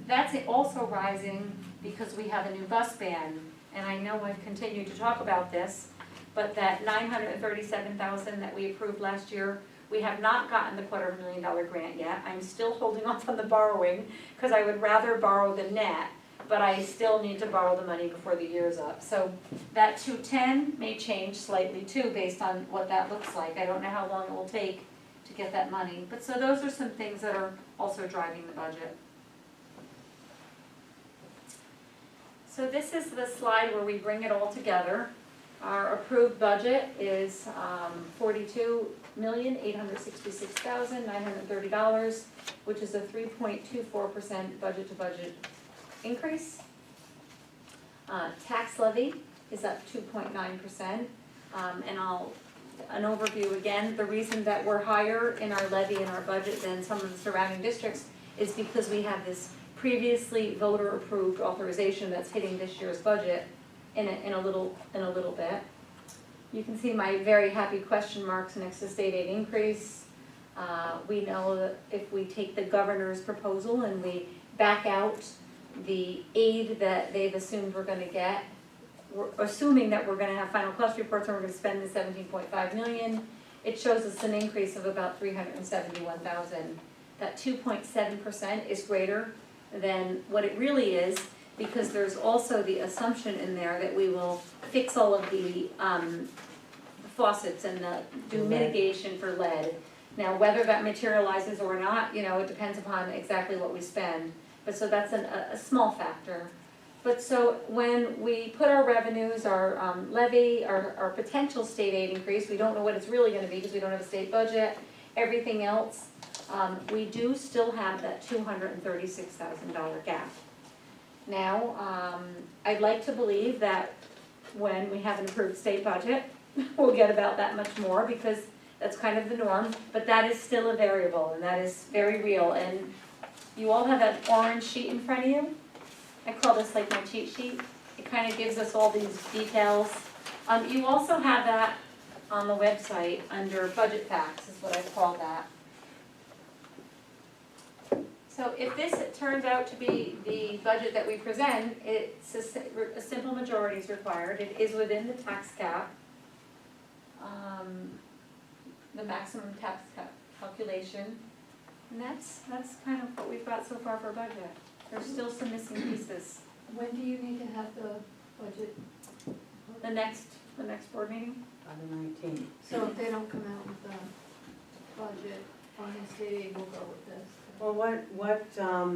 that's also rising because we have a new bus ban, and I know I've continued to talk about this, but that $937,000 that we approved last year, we have not gotten the $250,000 grant yet. I'm still holding off on the borrowing because I would rather borrow the net, but I still need to borrow the money before the year's up. So that 210 may change slightly too based on what that looks like. I don't know how long it will take to get that money. But so those are some things that are also driving the budget. So this is the slide where we bring it all together. Our approved budget is $42,866,930, which is a 3.24% budget to budget increase. Tax levy is up 2.9%, and an overview again. The reason that we're higher in our levy in our budget than some of the surrounding districts is because we have this previously voter approved authorization that's hitting this year's budget in a little bit. You can see my very happy question marks next to state aid increase. We know that if we take the governor's proposal and we back out the aid that they've assumed we're gonna get, we're assuming that we're gonna have final cost reports and we're gonna spend the $17.5 million, it shows us an increase of about $371,000. That 2.7% is greater than what it really is, because there's also the assumption in there that we will fix all of the faucets and do mitigation for lead. Now, whether that materializes or not, it depends upon exactly what we spend. But so that's a small factor. But so when we put our revenues, our levy, our potential state aid increase, we don't know what it's really gonna be because we don't have a state budget, everything else, we do still have that $236,000 gap. Now, I'd like to believe that when we have an approved state budget, we'll get about that much more because that's kind of the norm, but that is still a variable and that is very real. And you all have an orange sheet in front of you. I call this like my cheat sheet. It kind of gives us all these details. You also have that on the website under budget facts is what I call that. So if this turns out to be the budget that we present, it's a simple majority is required. It is within the tax cap, the maximum tax calculation. And that's kind of what we've got so far for budget. There's still some missing pieces. When do you need to have the budget the next board meeting? On the 19th. So if they don't come out with a budget on the state aid, we'll go with this. Well,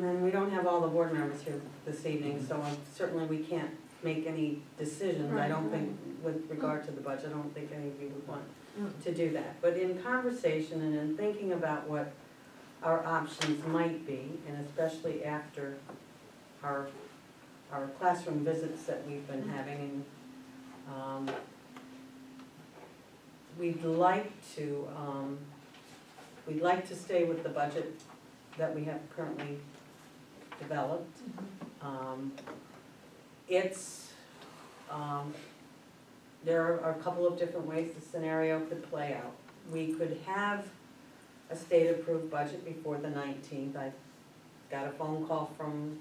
and we don't have all the board members here this evening, so certainly we can't make any decisions. I don't think, with regard to the budget, I don't think any of you would want to do that. But in conversation and in thinking about what our options might be, and especially after our classroom visits that we've been having, and we'd like to stay with the budget that we have currently developed. There are a couple of different ways the scenario could play out. We could have a state-approved budget before the 19th. I got a phone call from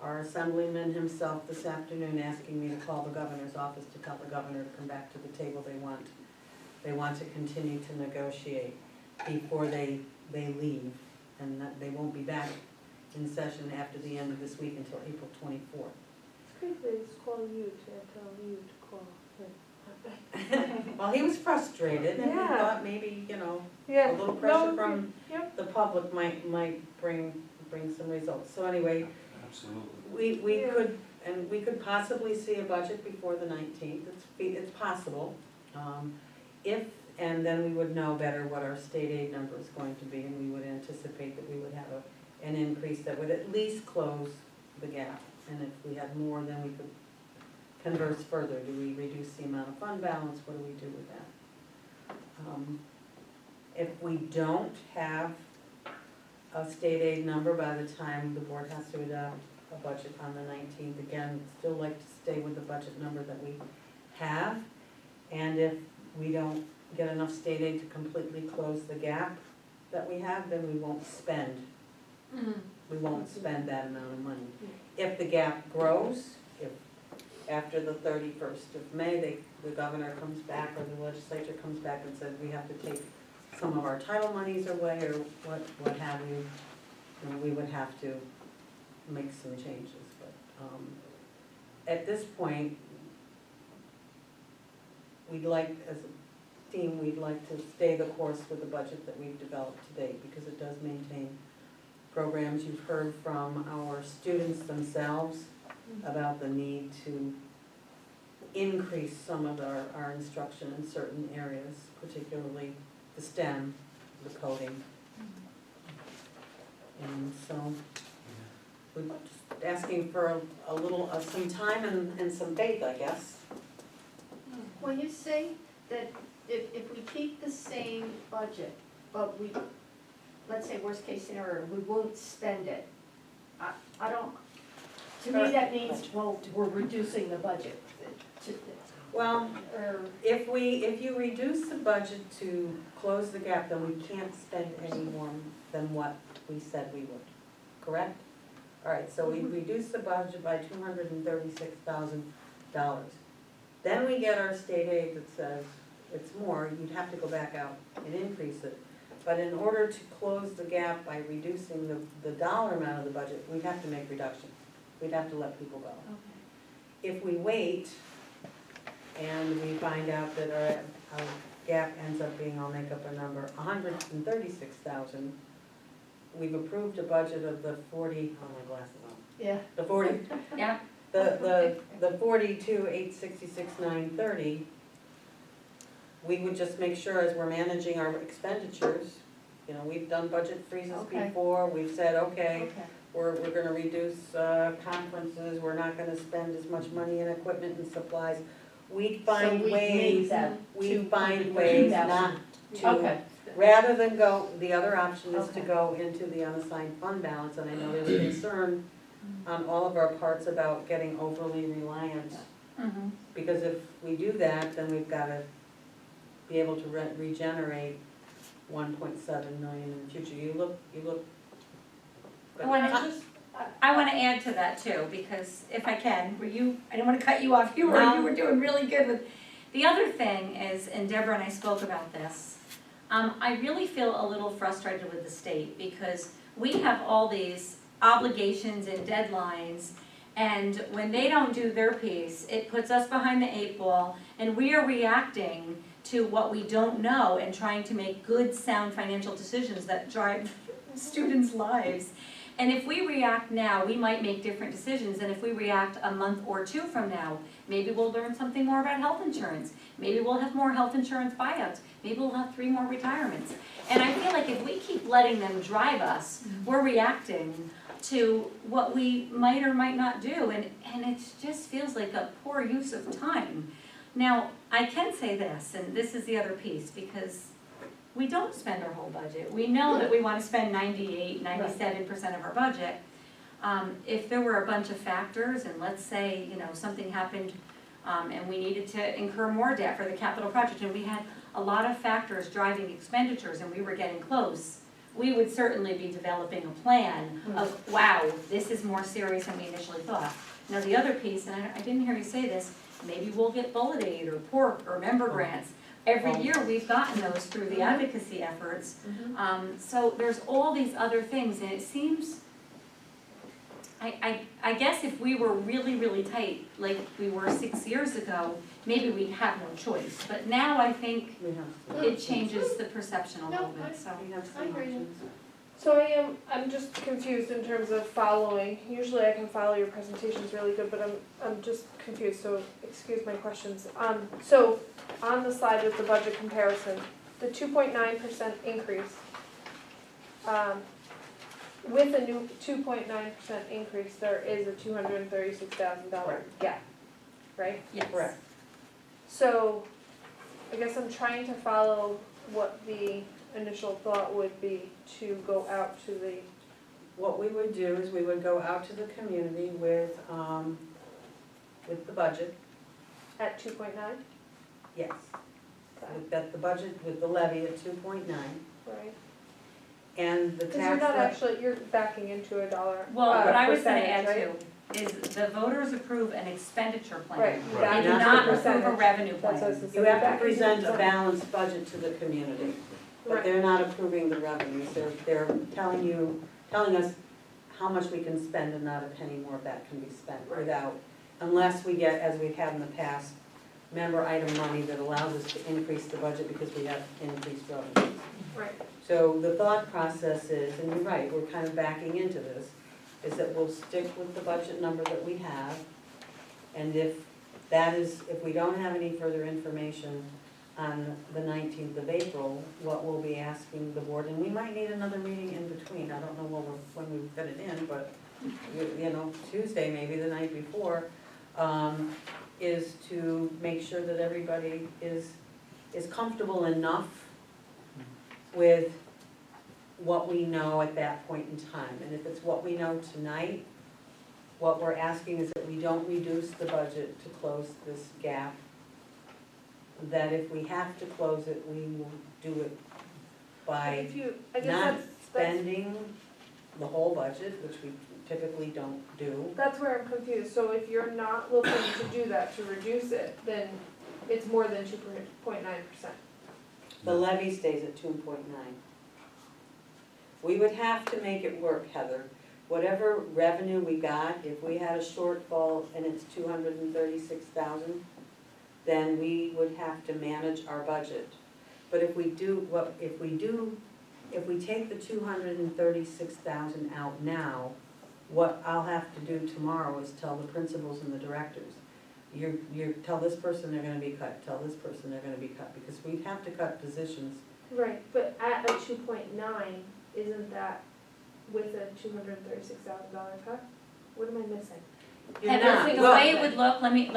our assemblyman himself this afternoon asking me to call the governor's office to tell the governor to come back to the table. They want to continue to negotiate before they leave, and that they won't be back in session after the end of this week until April 24th. It's great they just call you to tell you to call him. Well, he was frustrated, and he Yeah. thought maybe, a Yeah. little pressure No, from Yep. the public might bring some results. So anyway, Absolutely. we Yeah. could possibly see a budget before the 19th. It's possible. And then we would know better what our state aid number is going to be, and we would anticipate that we would have an increase that would at least close the gap. And if we had more, then we could converse further. Do we reduce the amount of fund balance? What do we do with that? If we don't have a state aid number by the time the board has to adopt a budget on the 19th, again, still like to stay with the budget number that we have. And if we don't get enough state aid to completely close the gap that we have, then we won't spend that amount of money. If the gap grows, if after the 31st of May, the governor comes back or the legislature comes back and says we have to take some of our title monies away or what have you, we would have to make some changes. But at this point, we'd like, as a team, we'd like to stay the course with the budget that we've developed to date because it does maintain programs. You've heard from our students themselves about the need to increase some of our instruction in certain areas, particularly the STEM, the coding. And so we're just asking for a little, some time and some faith, I guess. When you say that if we keep the same budget, but we, let's say worst case scenario, we won't spend it, I don't, to me that means, well, we're reducing the budget. Well, if you reduce the budget to close the gap, then we can't spend any more than what we said we would, correct? All right, so we reduce the budget by $236,000. Then we get our state aid that says it's more, you'd have to go back out and increase it. But in order to close the gap by reducing the dollar amount of the budget, we'd have to make reductions. We'd have to let people go. If we wait and we find out that our gap ends up being, I'll make up a number, $136,000, we've approved a budget of the 40, oh my glasses on. Yeah. The 40, Yeah. the 42,866,930, we would just make sure as we're managing our expenditures, we've done budget freezes Okay. before, we've said, okay, we're gonna reduce conferences, we're not gonna spend as much money in equipment and supplies. We find ways not to, Okay. rather than go, the other option is to go into the unassigned fund balance, and I know there's concern on all of our parts about getting overly reliant. Because if we do that, then we've gotta be able to regenerate 1.7 million in the future. You look. I want to add to that too, because if I can, I didn't want to cut you off, you were doing really good with. The other thing is, and Deborah and I spoke about this, I really feel a little frustrated with the state because we have all these obligations and deadlines, And when they don't do their piece, it puts us behind the 8 ball, and we are reacting to what we don't know and trying to make good, sound financial decisions that drive students' lives. And if we react now, we might make different decisions than if we react a month or 2 from now. Maybe we'll learn something more about health insurance. Maybe we'll have more health insurance buyouts. Maybe we'll have 3 more retirements. And I feel like if we keep letting them drive us, we're reacting to what we might or might not do, and it just feels like a poor use of time. Now, I can say this, and this is the other piece, because we don't spend our whole budget. We know that we want to spend 97% of our budget. If there were a bunch of factors, and let's say, something happened and we needed to incur more debt for the capital project, and we had a lot of factors driving expenditures and we were getting close, we would certainly be developing a plan of, wow, this is more serious than we initially thought. Now the other piece, and I didn't hear you say this, maybe we'll get bullet aid or pork or member grants. Every year we've gotten those through the advocacy efforts. So there's all these other things, and it seems, I guess if we were really, really tight, like we were 6 years ago, maybe we'd have no choice. But now I think it changes the perception a little bit, so. I agree. So I'm just confused in terms of following. Usually I can follow your presentations really good, but I'm just confused, so excuse my questions. So on the slide with the budget comparison, the 2.9% increase, with a new 2.9% increase, there is a $236,000 gap, right? Yes. Correct. So I guess I'm trying to follow what the initial thought would be to go out to the, What we would do is we would go out to the community with the budget, at 2.9, yes. With the budget, with the levy at 2.9, right? and the Because tax. you're not actually, you're backing into a dollar, Well, what I was gonna percentage, add right? too, is the voters approve an expenditure plan. Right, you Right. back They do into not the approve a percentage. revenue That's what I plan. was gonna say. You have Back to into present a the- balanced budget to the community, but Right. they're not approving the revenues, they're telling us how much we can spend and not a penny more of that can be spent Right. without, unless we get, as we've had in the past, member item money that allows us to increase the budget because we have increased revenues. Right, So the thought process is, and you're right, we're kind of backing into this, is that we'll stick with the budget number that we have. And if we don't have any further information on the 19th of April, what we'll be asking the board, and we might need another meeting in between, I don't know when we fit it in, but, Tuesday, maybe the night before, is to make sure that everybody is comfortable enough with what we know at that point in time. And if it's what we know tonight, what we're asking is that we don't reduce the budget to close this gap. That if we have to close it, we will do it by I guess not that's spending the whole budget, which we typically don't do. That's where I'm confused, so if you're not looking to do that, to reduce it, then it's more than 2.9%. The levy stays at 2.9. We would have to make it work, Heather. Whatever revenue we got, if we had a shortfall and it's 236,000, then we would have to manage our budget. But if we take the 236,000 out now, what I'll have to do tomorrow is tell the principals and the directors, tell this person they're gonna be cut, tell this person they're gonna be cut, because we'd have to cut positions. Right, but at a 2.9, isn't that with a $236,000 cut? What am I missing? You're And not. the Well, way it would look, let me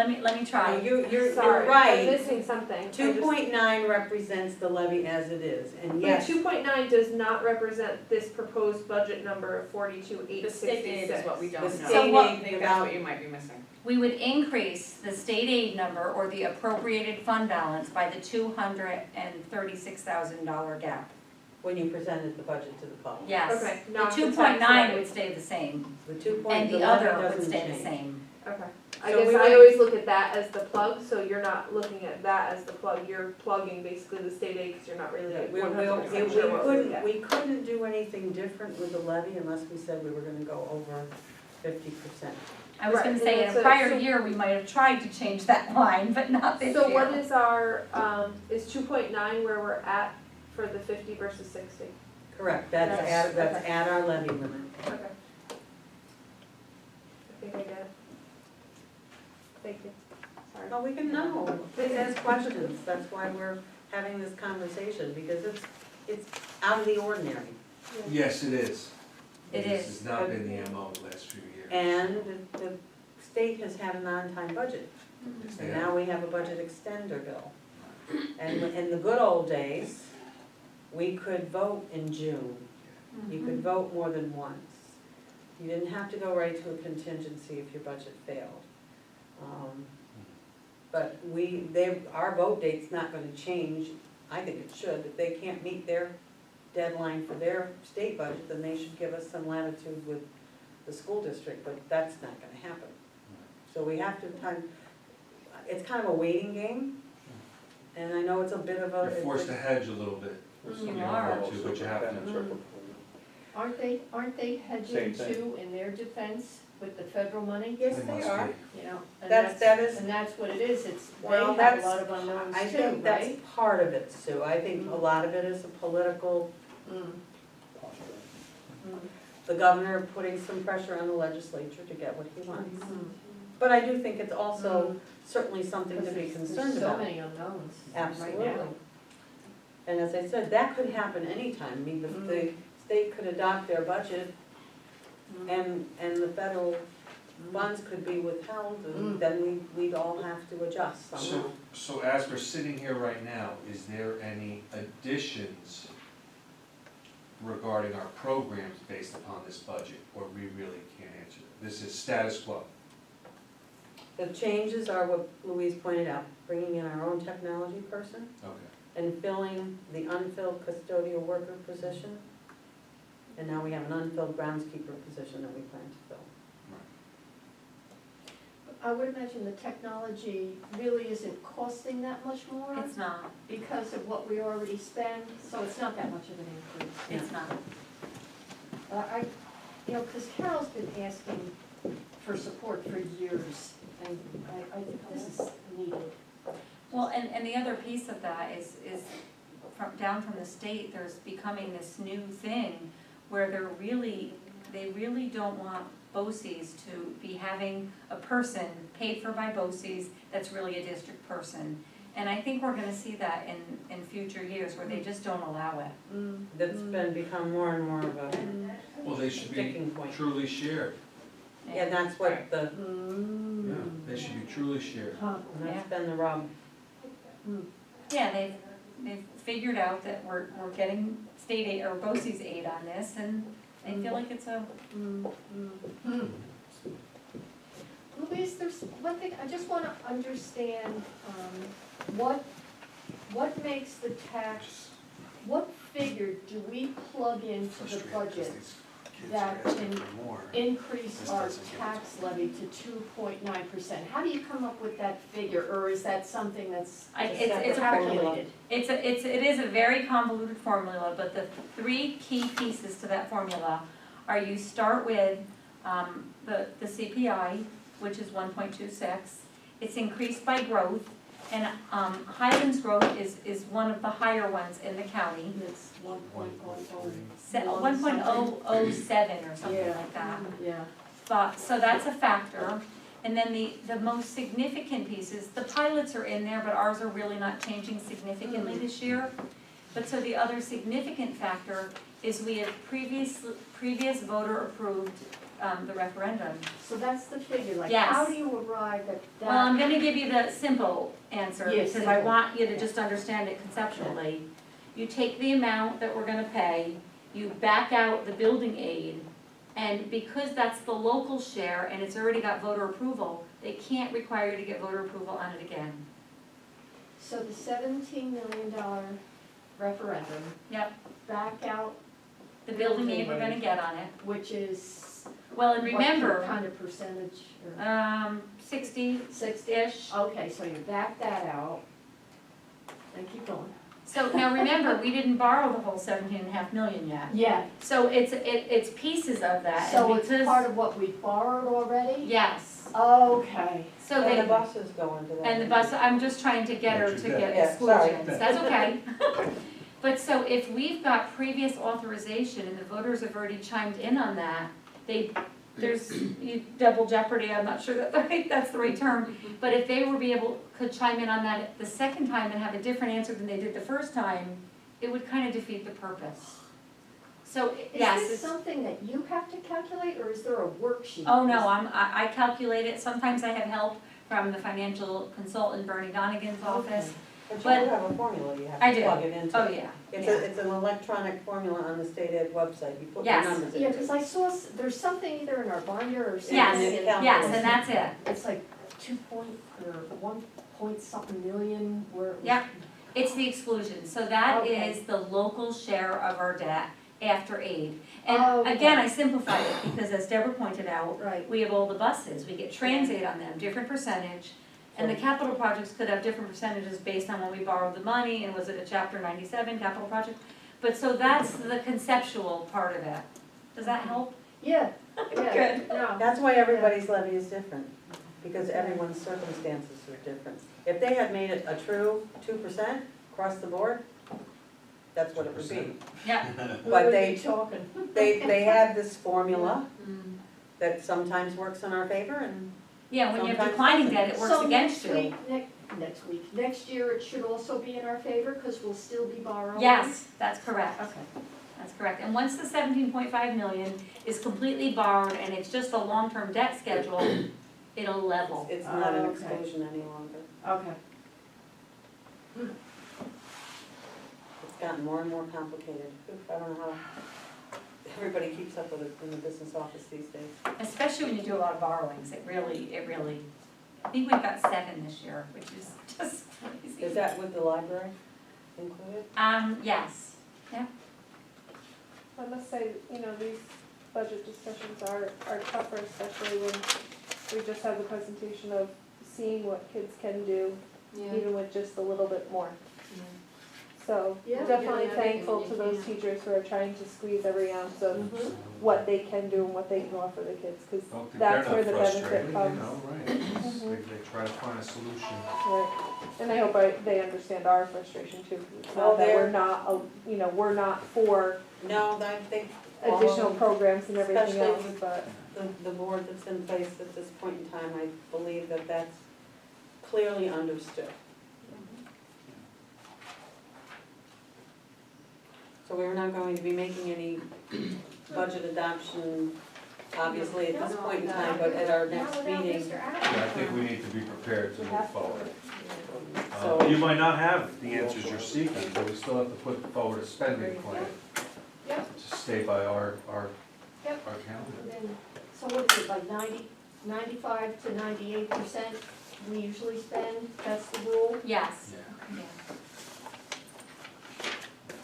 try. You're Sorry, I'm right. missing something. 2.9 represents the levy as it is, and yes. 2.9 does not represent this proposed budget number of The 42,866. state aid is what we don't know. The So state what- I aid think that's without, what you might be missing. We would increase the state aid number or the appropriated fund balance by the $236,000 gap. when you presented the budget to the public. Yes. Okay, The not the 2.9 tax would levy. stay the same, The 2 and the the levy other would doesn't stay the change. same. Okay, I So guess we I would- always look at that as the plug, so you're not looking at that as the plug, you're plugging basically the state aid, because you're not really Yeah, 100% sure what we're getting. we couldn't do anything different with the levy unless we said we were gonna go over 50%. I was gonna Right, say, and in a so- prior so- year, we might have tried to change that line, but not this year. So what is our, is 2.9 where we're at for the 50 versus 60? Correct, Yes. that's at our levy limit. Okay. I think I get it. Thank you. Sorry. Well, we can know, please ask questions, that's why we're having this conversation, because it's out of the ordinary. Yes, it is. It This is. has not been the MO the last few years. And the state has had an on-time budget, Yes, they and have. now we have a budget extender bill. And in the good old days, we could vote in June. You could vote more than once. You didn't have to go right to a contingency if your budget failed. But our vote date's not gonna change. I think it should. If they can't meet their deadline for their state budget, then they should give us some latitude with the school district, but that's not gonna happen. So we have to it's kind of a waiting game, and I know it's a bit of a. You're forced to hedge a little bit. You You are. don't have to, but you have to. Superintendents are proposing. Aren't they hedging Same thing. too in their defense with the federal money? Yes, They they must are. be. You know, and That is. and that's what it is, it's, they Well, have a that's- lot of unknowns I too, think that's right? part of it, Sue. I think a lot of it is a political, Mm, mm, the governor putting some pressure on the legislature to get what he wants. mm. But I do think it's also certainly something to Because be there's concerned so about. many unknowns right Absolutely. now. And as I said, that could happen anytime. I mean, the state could adopt their budget and the federal funds could be withheld, and then we'd all have to adjust somehow. So as we're sitting here right now, is there any additions regarding our programs based upon this budget, or we really can't answer? This is status quo. The changes are what Louise pointed out, bringing in our own technology person Okay. and filling the unfilled custodial worker position. And now we have an unfilled groundskeeper position that we plan to fill. I would imagine the technology really isn't costing that much more It's not, because of what we already spend, so it's not that much of an increase. it's not. You know, because Carol's been asking for support for years, and I think this is needed. Well, and the other piece of that is down from the state, there's becoming this new thing where they really don't want BOCES to be having a person paid for by BOCES that's really a district person. And I think we're gonna see that in future years where they just don't allow it. That's become more and more of a Well, they should be sticking point. truly shared. And that's what Yeah, they should be truly shared. that's been the rub. Yeah, they've figured out that we're getting state aid or BOCES aid on this, and they feel like it's a, Louise, there's one thing, I just wanna understand, what makes the tax, what figure do we plug into the Frustrated because budget these kids that are asking can for more. increase This our doesn't give tax levy to 2.9%? How do you come up with that figure, or is that something that's it's a calculated? it is a very convoluted formula, but the three key pieces to that formula are you start with, the CPI, which is 1.26, it's increased by growth, and, Highlands growth is one of the higher ones in the county. It's 1.00. 1.007 or something like that. Yeah. But, so that's a factor. And then the most significant pieces, the pilots are in there, but ours are really not changing significantly this year. But so the other significant factor is we have previous voter approved, the referendum. So that's the figure, like, Yes. how do you arrive at that? Well, I'm gonna give you the simple answer, Yes, because I simple. want you to just understand it conceptually. You take the amount that we're gonna pay, you back out the building aid, and because that's the local share and it's already got voter approval, they can't require you to get voter approval on it again. So the $17 million referendum, Yep, back out, the building aid we're gonna get on it. which is Well, and what remember, kind of percentage? Or 60-ish. 60? Okay, so you back that out, and keep going. So now remember, we didn't borrow the whole 17.5 million yet. Yeah, So it's pieces of that. so and it's because- part of what we borrowed already? Yes. Okay. So And the they, buses go into that. and the bus, I'm just trying to get her to get Yeah, sorry. exclusions, that's okay. But so if we've got previous authorization and the voters have already chimed in on that, there's double jeopardy, I'm not sure that's the right term. But if they could chime in on that the second time and have a different answer than they did the first time, it would kind of defeat the purpose. So, yes, Is this it's, something that you have to calculate, or is there a worksheet? oh no, I calculate it, sometimes I have help from the financial consultant Bernie Donigan's office. But but- you have a formula you have I to do. plug it into. Oh, yeah, It's an electronic formula on the state ed website, you put your Yes. numbers in. Yeah, because I saw, there's something either in our binder or something. yes, and it counts. yes, and that's it. It's like 1 point something million, where. Yep. It's the exclusion, so that Okay. is the local share of our debt after aid. And Okay. again, I simplified it, because as Deborah pointed out, Right. we have all the buses, we get transit on them, different percentage. And the capital projects could have different percentages based on when we borrowed the money, and was it a chapter 97 capital project? But so that's the conceptual part of it. Does that help? Yeah, yeah, Good. no. That's why everybody's levy is different, because everyone's circumstances are different. If they had made it a true 2% across the board, that's what it would be. Yeah, We But would they- be talking. They have this formula that sometimes works in our favor and yeah, when you have Sometimes declining debt, it works So against you. next year, it should also be in our favor, because we'll still be borrowing? Yes, that's correct. Okay. That's correct, and once the 17.5 million is completely borrowed and it's just a long-term debt schedule, it'll level. it's not an Okay. exclusion any longer. Okay. It's gotten more and more complicated. I don't know how everybody keeps up with it in the business office these days. Especially when you do a lot of borrowings, it really, I think we've got 7 this year, which is just crazy. Is that with the library included? Yes, I must say, these budget discussions are tougher, especially when we just have the presentation of seeing what kids can do, even with just a little bit more. So Yeah, definitely doing everything thankful you to those can. teachers who are trying to squeeze every ounce of what they can do and what they can offer the kids, because Don't think that's they're where not the benefit frustrated, comes. Right. They try to find a solution. Right, and I hope they understand our frustration too, 'cause it's Well, not that they're- we're not for No, I think all of additional them, programs and everything especially else, with but. the board that's in place at this point in time, I believe that that's clearly understood. So we're not going to be making any budget adoption, obviously, at this point in time, but at our next meeting. Yeah, I think we need to be prepared to move forward. So- You might not have the answers you're seeking, but we still have to put forward a spending plan. Yep. To stay by our Yep. calendar. So what is it, like 95 to 98% we usually spend, that's the rule? yes. Yeah.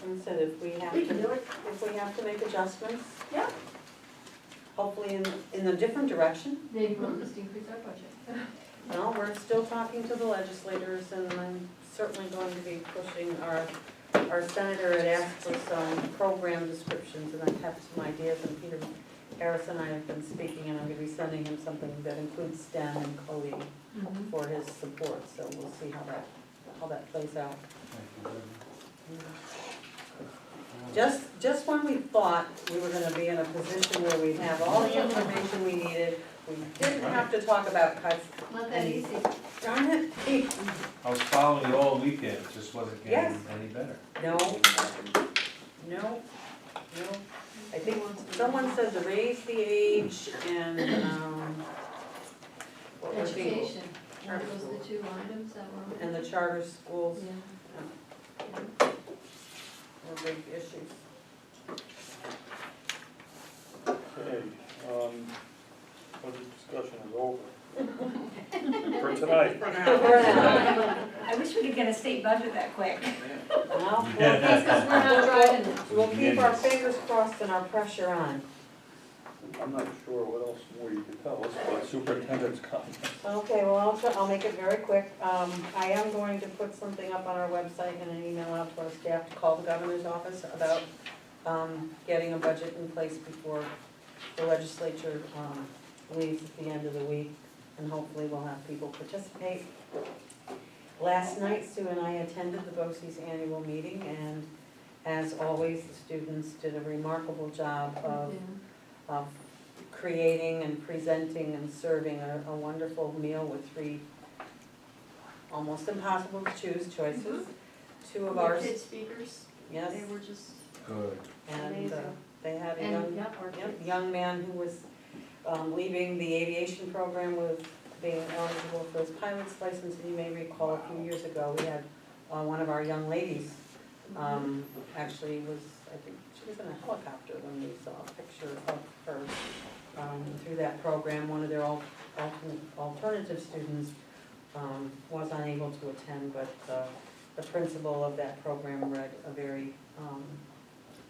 And said if we have We can do to, it. if we have to make adjustments. Yeah. Hopefully in a different direction. Maybe we'll just increase our budget. No, we're still talking to the legislators, and I'm certainly going to be pushing our senator had asked for some program descriptions, and I have some ideas, and Peter Harris and I have been speaking, and I'm gonna be sending him something that includes STEM and coding for his support, so we'll see how that plays out. Thank you very much. Just when we thought we were gonna be in a position where we'd have all the information we needed, we didn't have to talk about cuts. Not that easy. Darn it, I was following you all weekend, it just wasn't getting Yes. any better. No. I think someone said to raise the age and, what were the- Education, those are the 2 items that were. and the charter schools Yeah. were big issues. Okay, budget discussion is over. For tonight. I wish we could get a state budget that quick. Well, That's because we're not driving it. we'll keep our fingers crossed and our pressure on. I'm not sure what else more you could tell us about superintendent's comments. Okay, well, I'll make it very quick. I am going to put something up on our website and an email out to our staff to call the governor's office about getting a budget in place before the legislature leaves at the end of the week, and hopefully we'll have people participate. Last night, Sue and I attended the BOCES annual meeting, and as always, the students did a remarkable job of creating and presenting and serving a wonderful meal with 3 almost impossible to choose choices. 2 of ours, Kid speakers, yes, they were just Good. and amazing. they had a And, young, our kids. young man who was leaving the aviation program with being eligible for his pilot's license. And you may recall a few years ago, we had one of our young ladies actually was, I think, she was in a helicopter when we saw a picture of her through that program. One of their alternative students was unable to attend, but the principal of that program read a very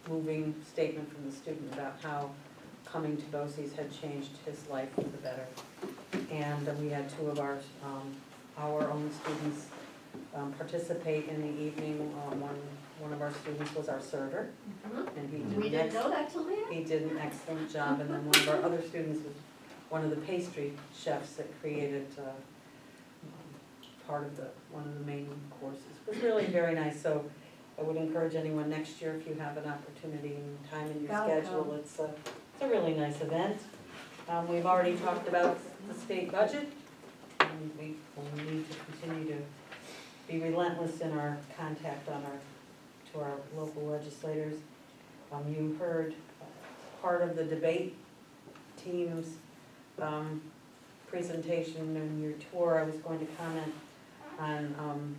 moving statement from the student about how coming to BOCES had changed his life for the better. And we had 2 of our own students participate in the evening. One of our students was our server, and he We didn't know that till then? he did an excellent job. And then one of our other students was one of the pastry chefs that created part of one of the main courses. It was really very nice. So I would encourage anyone next year, if you have an opportunity and time in your Gotta schedule, come. it's a really nice event. We've already talked about the state budget, and we will need to continue to be relentless in our contact to our local legislators. You heard part of the debate team's presentation in your tour. I was going to comment on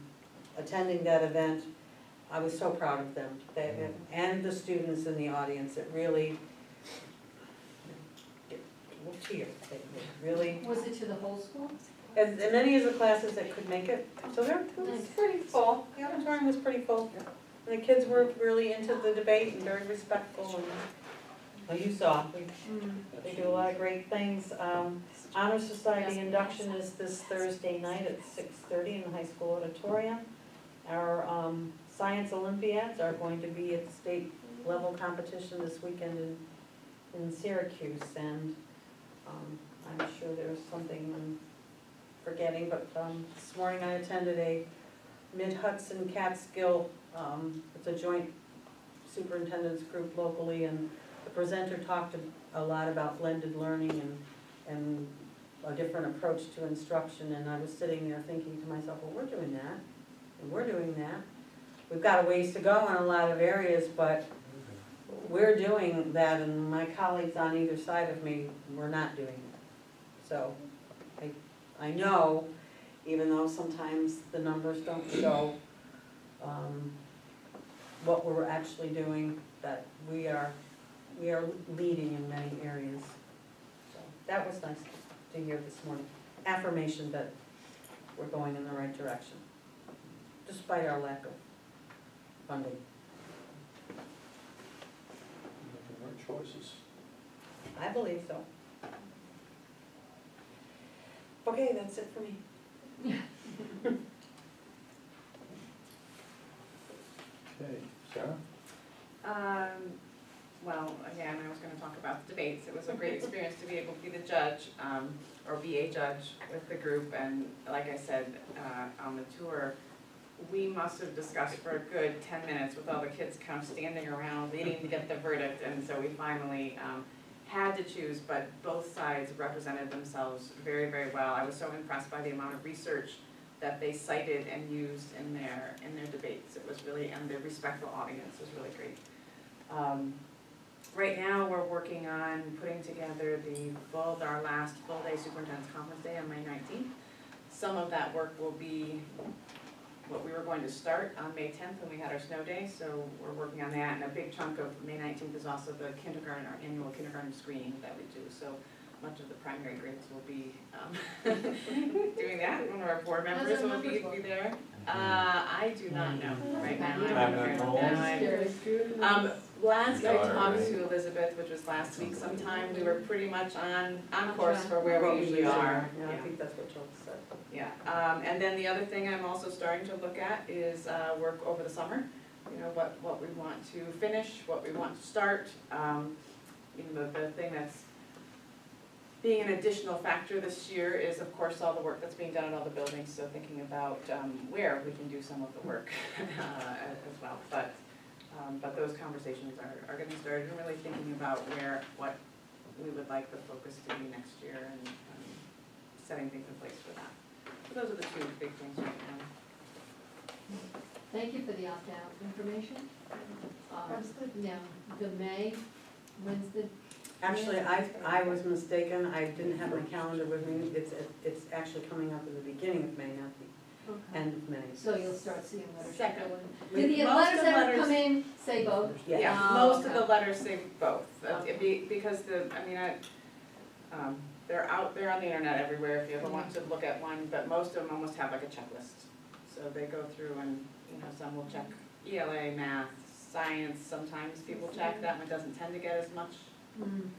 attending that event. I was so proud of them, and the students in the audience. It really, we'll cheer. It really, Was it to the whole school? as many as the classes that could make it. So it was pretty full. The auditorium was pretty full. And the kids were really into the debate and very respectful. And well, you saw, they do a lot of great things. Honor Society induction is this Thursday night at 6:30 in the high school auditorium. Our Science Olympiads are going to be at the state level competition this weekend in Syracuse, and I'm sure there's something I'm forgetting, but this morning I attended a Mid-Hudson Catskill, it's a joint superintendent's group locally, and the presenter talked a lot about blended learning and a different approach to instruction, and I was sitting there thinking to myself, well, we're doing that, and we're doing that. We've got a ways to go in a lot of areas, but we're doing that, and my colleagues on either side of me, we're not doing it. So I know, even though sometimes the numbers don't show what we're actually doing, that we are leading in many areas. So that was nice to hear this morning. Affirmation that we're going in the right direction, despite our lack of funding. Making the right choices. I believe so. Okay, that's it for me. Okay, Sarah? Well, again, I was gonna talk about the debates. It was a great experience to be able to be the judge, or be a judge with the group. And like I said, on the tour, we must have discussed for a good 10 minutes with all the kids kind of standing around waiting to get the verdict. And so we finally had to choose, but both sides represented themselves very, very well. I was so impressed by the amount of research that they cited and used in their debates. It was really, and the respectful audience was really great. Right now, we're working on putting together our last full-day superintendent's conference day on May 19th. Some of that work will be what we were going to start on May 10th when we had our snow day, so we're working on that. And a big chunk of May 19th is also the kindergarten, our annual kindergarten screening that we do. So much of the primary grades will be doing that. One of our board How's members our will numbers look? be there. I do not know right now. I'm not told. Last I talked to Elizabeth, which was last week sometime, we were pretty much on course for where we usually are. Yeah, I think that's what Jill said. Yeah, and then the other thing I'm also starting to look at is work over the summer. You know, what we want to finish, what we want to start. You know, the thing that's being an additional factor this year is, of course, all the work that's being done at all the buildings, so thinking about where we can do some of the work as well. But those conversations are getting started, and really thinking about what we would like the focus to be next year, and setting things in place for that. So those are the two big things right now. Thank you for the opt-out information. Now, the May, when's the? Actually, I was mistaken, I didn't have my calendar with me, it's actually coming up in the beginning of May, not the end of May. So you'll start seeing letters. Second. Do the Most letters of ever letters- come in, say both? Yeah, Oh, most of okay. the letters say both, Okay. because they're out there on the internet everywhere if you ever want to look at one, but most of them almost have like a checklist. So they go through and, you know, some will check ELA, math, science, sometimes people check, that one doesn't tend to get as much. Mm.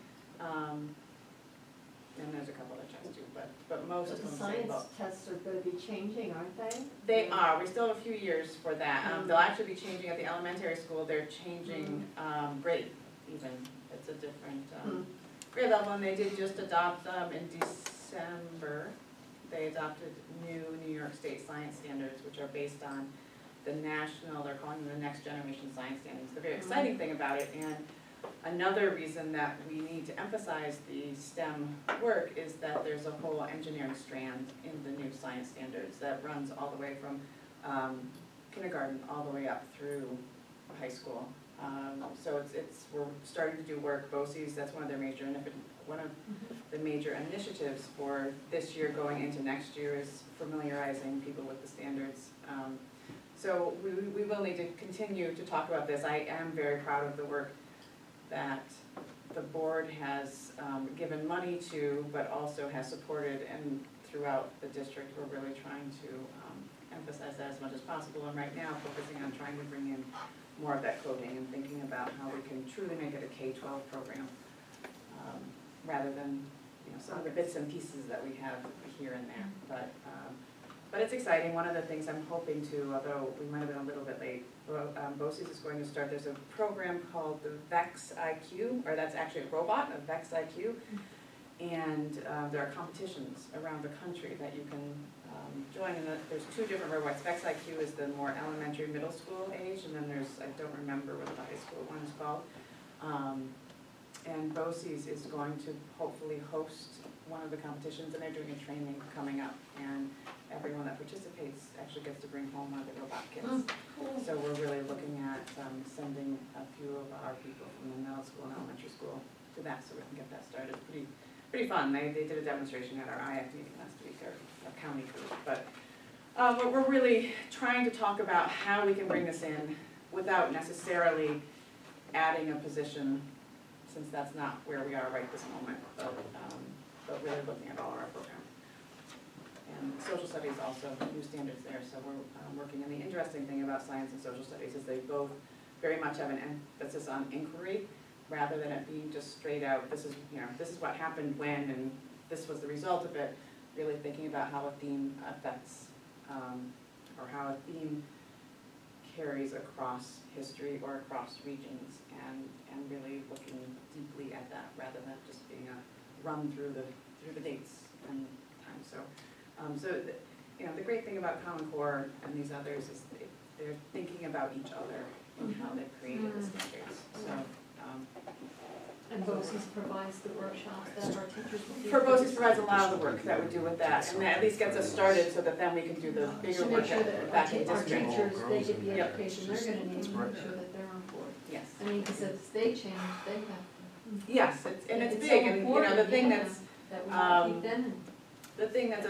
And there's a couple other checks too, but most But of the them say science both. tests are gonna be changing, aren't they? They are, we still have a few years for that. They'll actually be changing at the elementary school, they're changing grade even. It's a different grade level, and they did just adopt in December, they adopted new New York State science standards, which are based on the national, they're calling them the next generation science standards. The very exciting thing about it, and another reason that we need to emphasize the STEM work, is that there's a whole engineering strand in the new science standards that runs all the way from kindergarten all the way up through high school. So we're starting to do work, BOCES, that's one of their major, one of the major initiatives for this year going into next year is familiarizing people with the standards. So we will need to continue to talk about this. I am very proud of the work that the board has given money to, but also has supported, and throughout the district, we're really trying to emphasize that as much as possible, and right now focusing on trying to bring in more of that coding and thinking about how we can truly make it a K-12 program, rather than, you know, some of the bits and pieces that we have here and there. But it's exciting. One of the things I'm hoping to, although we might have been a little bit late, BOCES is going to start, there's a program called the VEX IQ, or that's actually a robot, a VEX IQ. And there are competitions around the country that you can join, and there's two different robots. VEX IQ is the more elementary, middle school age, and then there's, I don't remember what the high school one is called. And BOCES is going to hopefully host one of the competitions, and they're doing a training coming up, and everyone that participates actually gets to bring home one of the robot kits. So we're really looking at sending a few of our people from the middle school and elementary school to that, so we can get that started. Pretty fun. They did a demonstration at our IAC meeting last week, our county group. But we're really trying to talk about how we can bring this in without necessarily adding a position, since that's not where we are right this moment, but really looking at all of our programs. And social studies also, new standards there, so we're working. And the interesting thing about science and social studies is they both very much have an emphasis on inquiry, rather than it being just straight out, this is what happened when, and this was the result of it. Really thinking about how a theme affects, or how a theme carries across history or across regions, and really looking deeply at that, rather than just being a run through the dates and time. So the great thing about Common Core and these others is they're thinking about each other and how they've created the standards. So. And BOCES provides the workshops that our teachers will do. BOCES provides a lot of the work that we do with that, and that at least gets us started, so that then we can do the bigger To work make sure that back in our district. teachers, they get the Yep. education they're gonna need, to make sure that they're on board. Yes. I mean, because if they change, they have. Yes, it's so big, and the important, thing yeah, that's, that we wanna keep them in. the thing that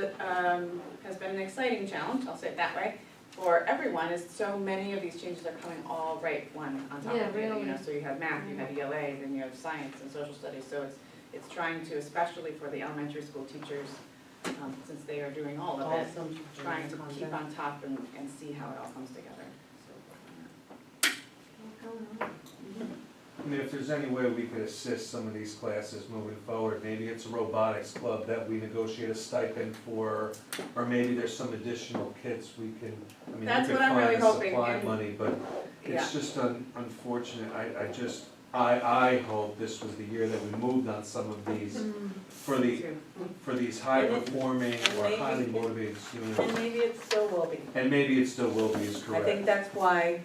has been an exciting challenge, I'll say it that way, for everyone, is so many of these changes are coming all one on top Yeah, of the other, really. So you have math, you have ELA, then you have science and social studies, so it's trying to, especially for the elementary school teachers, since they are doing all of it, Awesome. trying to keep on top and see how it all comes together. I mean, if there's any way we could assist some of these classes moving forward, maybe it's a robotics club that we negotiate a stipend for, or maybe there's some additional kits we can, I mean, we That's could what I'm really find the hoping, supply and- money, but Yeah. it's just unfortunate. I hope this was the year that we moved on some of these for these high performing And or maybe highly it- motivated And students. maybe it still will be. And maybe it still will be, is I correct. think that's why,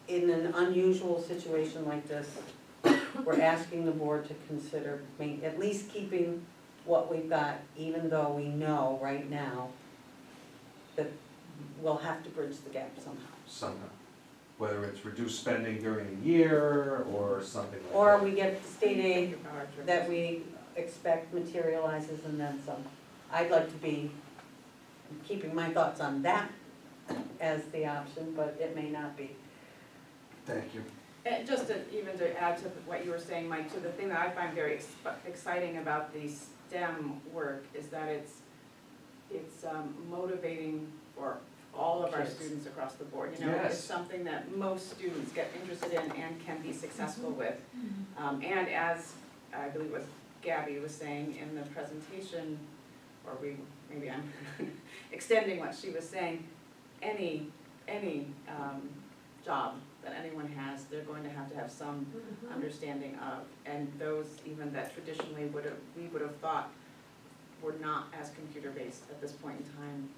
in an unusual situation like this, we're asking the board to consider, at least keeping what we've got, even though we know right now that we'll have to bridge the gap somehow. Somehow, whether it's reduced spending during the year or something like that. Or we get state aid that we expect materializes and then some. I'd like to be keeping my thoughts on that as the option, but it may not be. Thank you. And just to, even to add to what you were saying, Mike, too, the thing that I find very exciting about the STEM work is that it's motivating for all of our Kids. students across the board. You know, Yes. it's something that most students get interested in and can be successful with. And as I believe it was Gabby was saying in the presentation, or maybe I'm extending what she was saying, any job that anyone has, they're going to have some understanding of. And those even that traditionally we would have thought were not as computer-based at this point in time,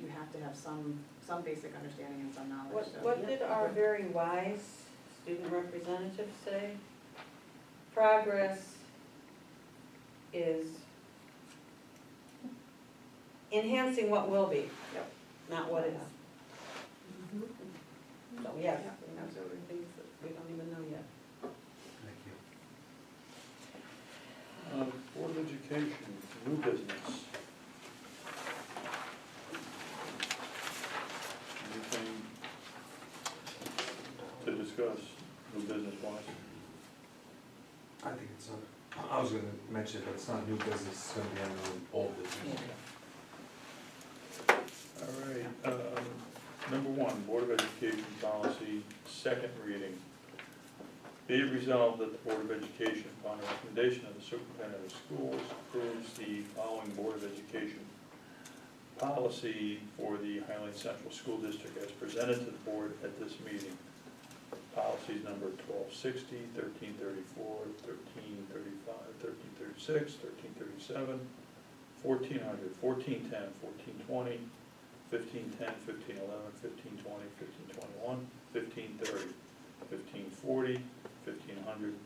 you have to have some basic understanding and some knowledge. So, What did our very wise student representative say? Progress is enhancing what will be, Yep. not what is. So, yes, Yeah, those are things that we don't even know yet. Thank you. Board of Education, new business. Anything to discuss, new business wise? I think it's I was gonna mention it, but it's not new business, it's gonna be under old business. All right, number one, Board of Education policy, second reading. Be it resolved that the Board of Education, upon the recommendation of the superintendent of schools, approves the following Board of Education policy for the Highland Central School District as presented to the board at this meeting. Policies number 1260, 1334, 1335, 1336, 1337, 1400, 1410, 1420, 1510, 1511, 1520, 1521, 1530, 1540, 1500,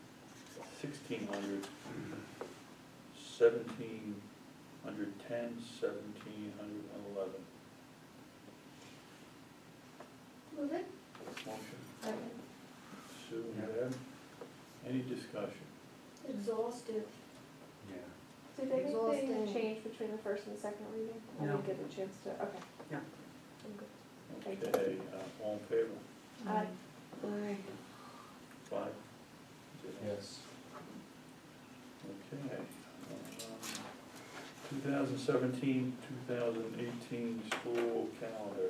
1600, 1710, 1711. Move it. Motion, Sue and Deb. Any discussion? Exhaustive. Yeah. Did they make Exhausting. the change between the first and second reading? I No. didn't get a chance to, okay. No. I'm good. Thank you. Okay, all in favor? Aye. Five? Yes. Okay. 2017, 2018 school calendar.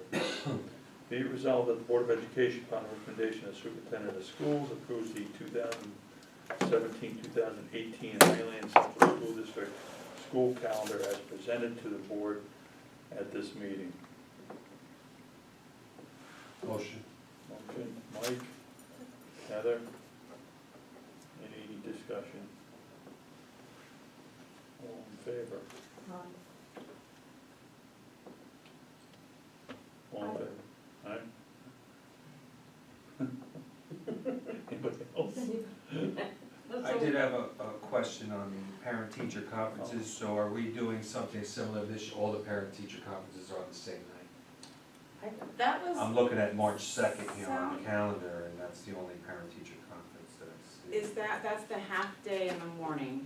Be it resolved that the Board of Education, upon the recommendation of the superintendent of schools, approves the 2017, 2018 Highland Central School District school calendar as presented to the board at this meeting. Motion. Motion, Mike, Heather, any discussion? All in favor? All in favor? Aye? Anybody else? I did have a question on the parent-teacher conferences, so are we doing something similar this, all the parent-teacher conferences are on the same night? That was. I'm looking at March 2nd here on the calendar, and that's the only parent-teacher conference that's. That's the half day in the morning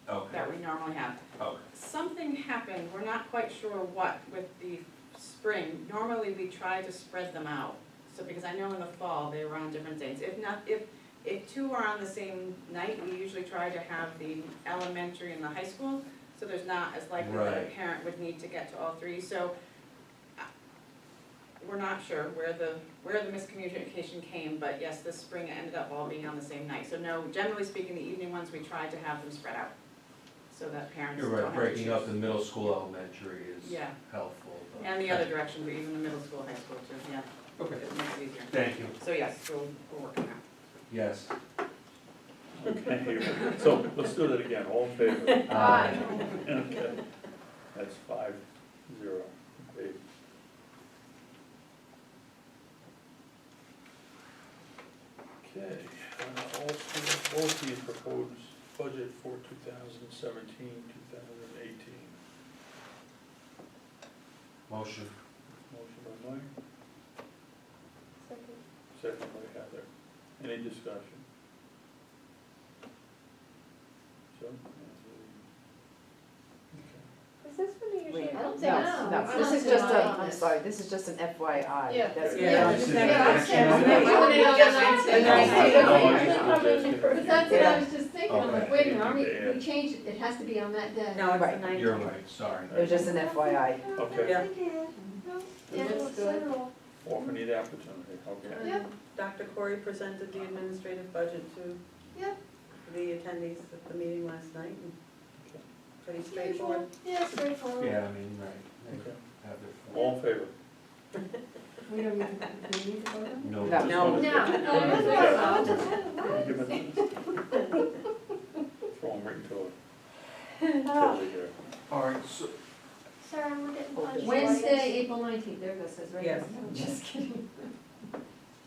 Okay, that we normally have. okay. Something happened, we're not quite sure what, with the spring. Normally, we try to spread them out. So, because I know in the fall, they were on different days. If if two are on the same night, we usually try to have the elementary and the high school, so there's not as likely that a Right. parent would need to get to all three, so we're not sure where the miscommunication came, but yes, this spring it ended up all being on the same night. So no, generally speaking, the evening ones, we tried to have them spread out, so that parents You're don't right, have to choose. breaking up the middle school, elementary is Yeah. helpful. but- And the other direction, but even the middle school, high school too, yeah, Okay, it makes it easier. thank you. So yes, we'll work on that. Yes. Okay, so let's do that again, all in favor? Aye. Okay, that's 5-0. Okay. Okay, all the proposed budget for 2017, 2018. Motion. Motion by Mike, Second. second by Heather. Any discussion? So? Is this when you usually? Wait, I don't No, think no, so. this is It's just not a, on I'm this. sorry, this is just an FYI. Yeah. That's- Yeah. This is Yeah, an action item. But that's what I was just thinking, I'm like, Okay. wait a minute, we changed it, it has to be on that day. No, it's the Right. 19th. You're right, sorry. It was just an FYI. Okay, Yeah. Yeah, Looks good. offer need opportunity, okay. Yeah. Dr. Corey presented the administrative budget to Yep. the attendees at the meeting last night. And pretty Usual. straightforward. Yeah, straightforward. Yeah, I mean, right. Okay. Have their- All in favor? We don't need to, do we need to vote on it? No. No. just No, one. no, that's what I was just saying. Give it to us. Throw them right into a tilde here. All right, so, Sarah, we're getting punchy. Wednesday, April 19th, there it goes, says right Yes. there. I'm just kidding.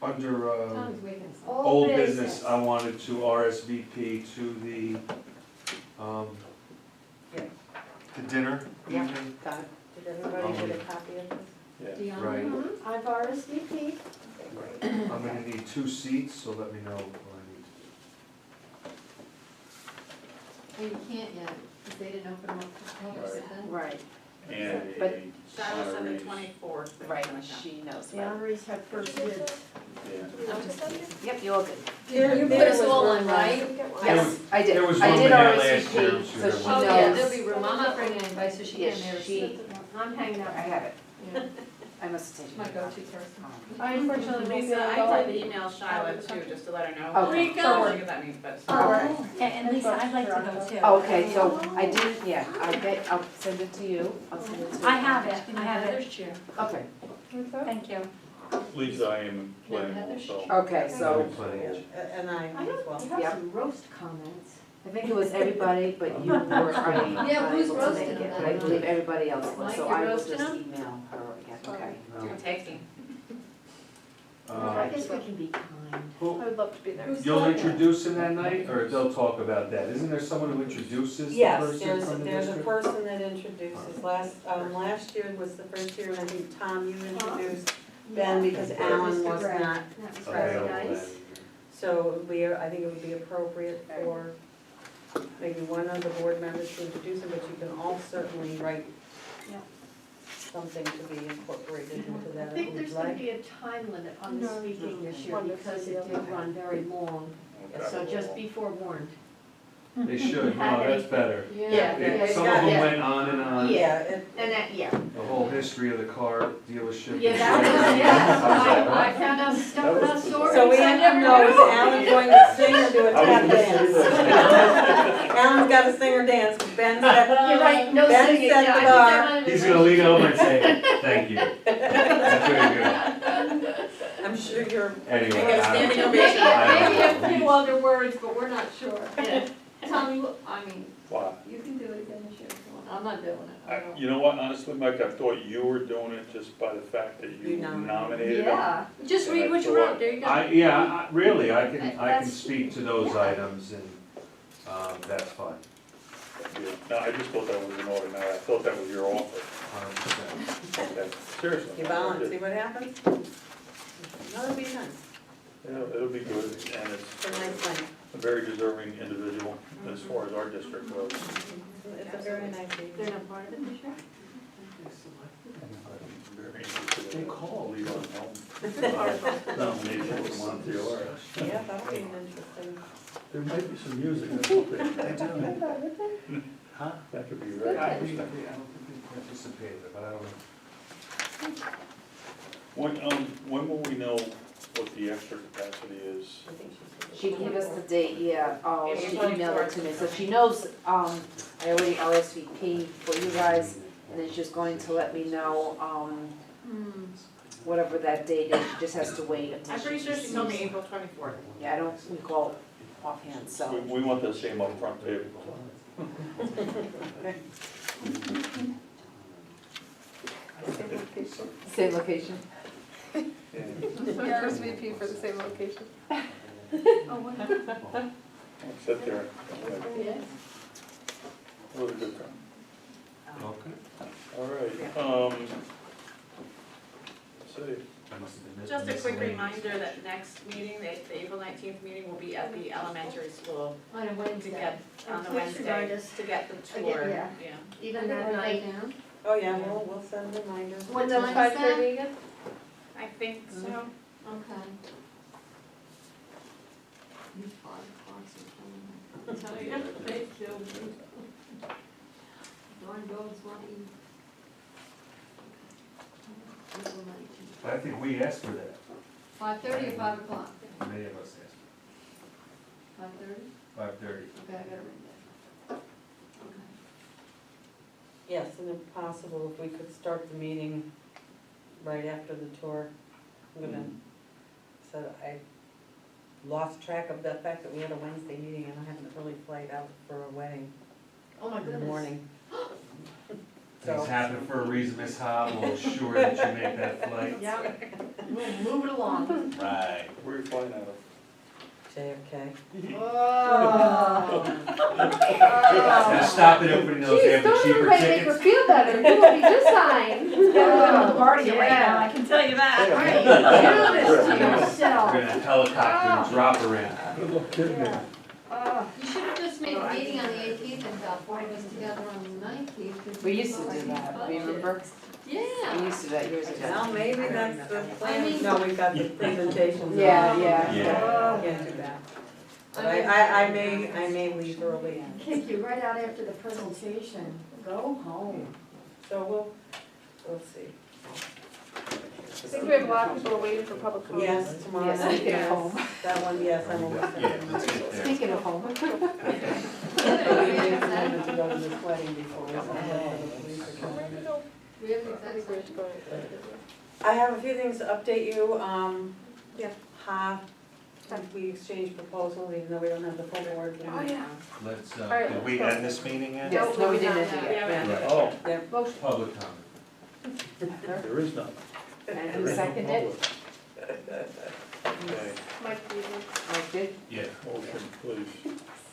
under, Tom's waking us up. old business, I wanted to RSVP to the, Yeah. the dinner Yeah. evening. Got it. Did everybody get a copy of this? Yeah. Deanna? Right. Mhm. I've RSVP'd. I'm gonna need 2 seats, so let me know what I need to do. Well, you can't yet, because they didn't open them up for public, Right. so then. Right, And But- a Silas on the honorees. 24th. that right, we're gonna count. she knows, The right. honorees have first dibs. Yeah. Yep, you all did. You put us all on, right? Yes, I did. There was I one did we had last RSVP, year, so so she there knows. was- Oh, yeah, there'll be room, I'm not bringing anybody, so she Yes, can't she, I'm hanging out. I have it. Yeah. I must have taken My it. go-to person. I unfortunately Lisa, I did email Charlotte too, just to let her know. Okay. I'm not sure what that means, but. Okay. And Lisa, I'd like to go too. Okay, so I didn't, yeah, I'll send it to you. I'll send it to you. I have it, I have it. chair. Okay, Thank thank you. Lisa, I am planning Heather's also. Okay, so, Plenty of- And I I as don't, well. you have Yep. some roast comments. I think it was everybody, but you were unable Yeah, who's to roasting make it, them? but I believe everybody else was, Mike, so you're I will roasting just them? email her again, okay? No. Texting. I guess we can be kind. Who, would love to be there. Who's you'll talking? introduce him that night, or they'll talk about that? Isn't there someone who introduces the Yes, person from the there's a district? person that introduces. Last year was the first year, and I think, Tom, you introduced Ben because Alan was not. That was really Available nice. then. So I think it would be appropriate for maybe one of the board members to introduce him, but you can all certainly write Yeah. something to be incorporated into I that if think you'd there's gonna like. be a time limit on the No. speaking this year One because it did run very long. So just be forewarned. They should, no, that's better. Yeah. Some of them went on and on, Yeah, And that, yeah. the whole history of the car dealership. Yeah, that was, yeah. I found out stuff about stories so we I have to never know, is knew. Alan going to sing or do a I was tap gonna say dance? that. Alan's got to sing or dance, 'cause Ben said, You're right, no Ben singing. set Yeah, I the think bar. that might have been He's gonna lean over and say, thank you. That's very good. I'm sure you're. Anyway, Make it a standing I ovation. Maybe a don't few know. other words, but we're not sure. Yeah. Tommy, I mean, Wow. you can do it again this year if you want. I'm not doing it. I don't. You know what, honestly, Mike, I thought you were doing it just by the fact that you You nominated. nominated him. Yeah, just read what you wrote, there you go. Yeah, really, I can That's- speak to those yeah. items and, that's fine, Yeah. No, I just thought that was an ordinary, I thought that was your offer. 100%. Okay. Seriously. You volunteer, see what happens? That'll be nice, It'll be good, and it's a it's nice thing, a very deserving individual as far as our district goes. it's a very nice They're evening. not part of it this year? very interested They in call. leave on home nomination from Monticello. Yeah, that'll be interesting. There might be some music or something. They do. Huh? That could be I very don't think interesting. they participated, but I don't know. When will we know what the extra capacity is? I think she's. She gave us the date, yeah, she April emailed it to me, so she knows, I already RSVP for you guys, and then she's going to let me know, whatever that date is, she just has to wait until I'm pretty sure she told me April 24th. Yeah, I don't recall offhand, so. We want the same upfront table. Same location. RSVP for the same location. Sit there. Yes. It was a good time. Okay. All right, let's see. I must have been Just a quick miscellaneous. reminder that next meeting, the April 19th meeting will be at the elementary school On a to Wednesday. get, on the Please remind Wednesday, us. to get the Again, tour. yeah. Even that night down. Oh, yeah, we'll send reminders. What And then time is 5:30 that? again? I think so. Okay. These 5 o'clocks are coming. I tell you, they kill me. Darn dogs want to eat. April 19th. But I think we asked for that. 5:30 or 5 o'clock? Many of us asked. 5:30? 5:30. Okay, I gotta ring that. Okay. Yes, and if possible, if we could start the meeting right after the tour. I'm gonna, so I lost track of the fact that we had a Wednesday meeting and I had an early flight out for a wedding Oh, my in the goodness. morning. Things So, happen for a reason, Ms. Hobb, we'll ensure that you make that flight. Yeah, we'll move it along. Right. Where are you flying out of? JFK. Oh. Now stop it, everybody knows they have the Don't cheaper everybody make her tickets. feel better, you will be just fine. the party right now, I Yeah. can tell you that. Right, do this to We're yourself. gonna helicopter and drop her in. Good luck getting there. You should have just made a meeting on the 18th and got 4 of us together on the 19th. We used to do that, remember? We Yeah. used to do that years ago. Well, maybe that's the I plan. mean- No, we've got the presentations. Yeah, Yeah. Can't do that. But I may leave early. Kick you right out after the presentation. Go home. So we'll see. I think we have a lot of people waiting for public comment. Yes, tomorrow Yes, night, speaking of yes. home. That one, yes, I'm almost. Yeah, let's get there. Speaking of home. We made a commitment to go to this wedding before we signed up for the police academy. We have an executive session. I have a few things to update you. Yeah. We exchanged proposals, even though we don't have the full board. Oh, yeah. Let's, right, did we end this meeting yet? Yes, no, we didn't do Yeah, that. we Right. Oh, Motion. Public comment. there is none. And There who is no seconded it? public. Okay, Mike, do you think? Mike did? Yeah. motion, please.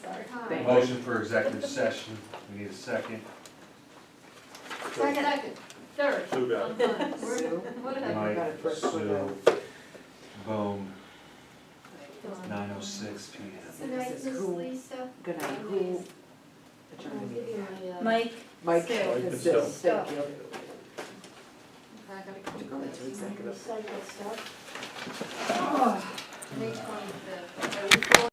Thank you. Motion for executive session, we need a second. Second. Third. Sue got I'm it. done. What did I? Mike, got it first. Sue, boom, 9:06 p.m. Good night, Miss Lisa. Good night, who? I'll give you my, Mike, Mike. Still. Mike and Still, Still. thank you. I gotta Go into executive. recycle stuff. May 20th.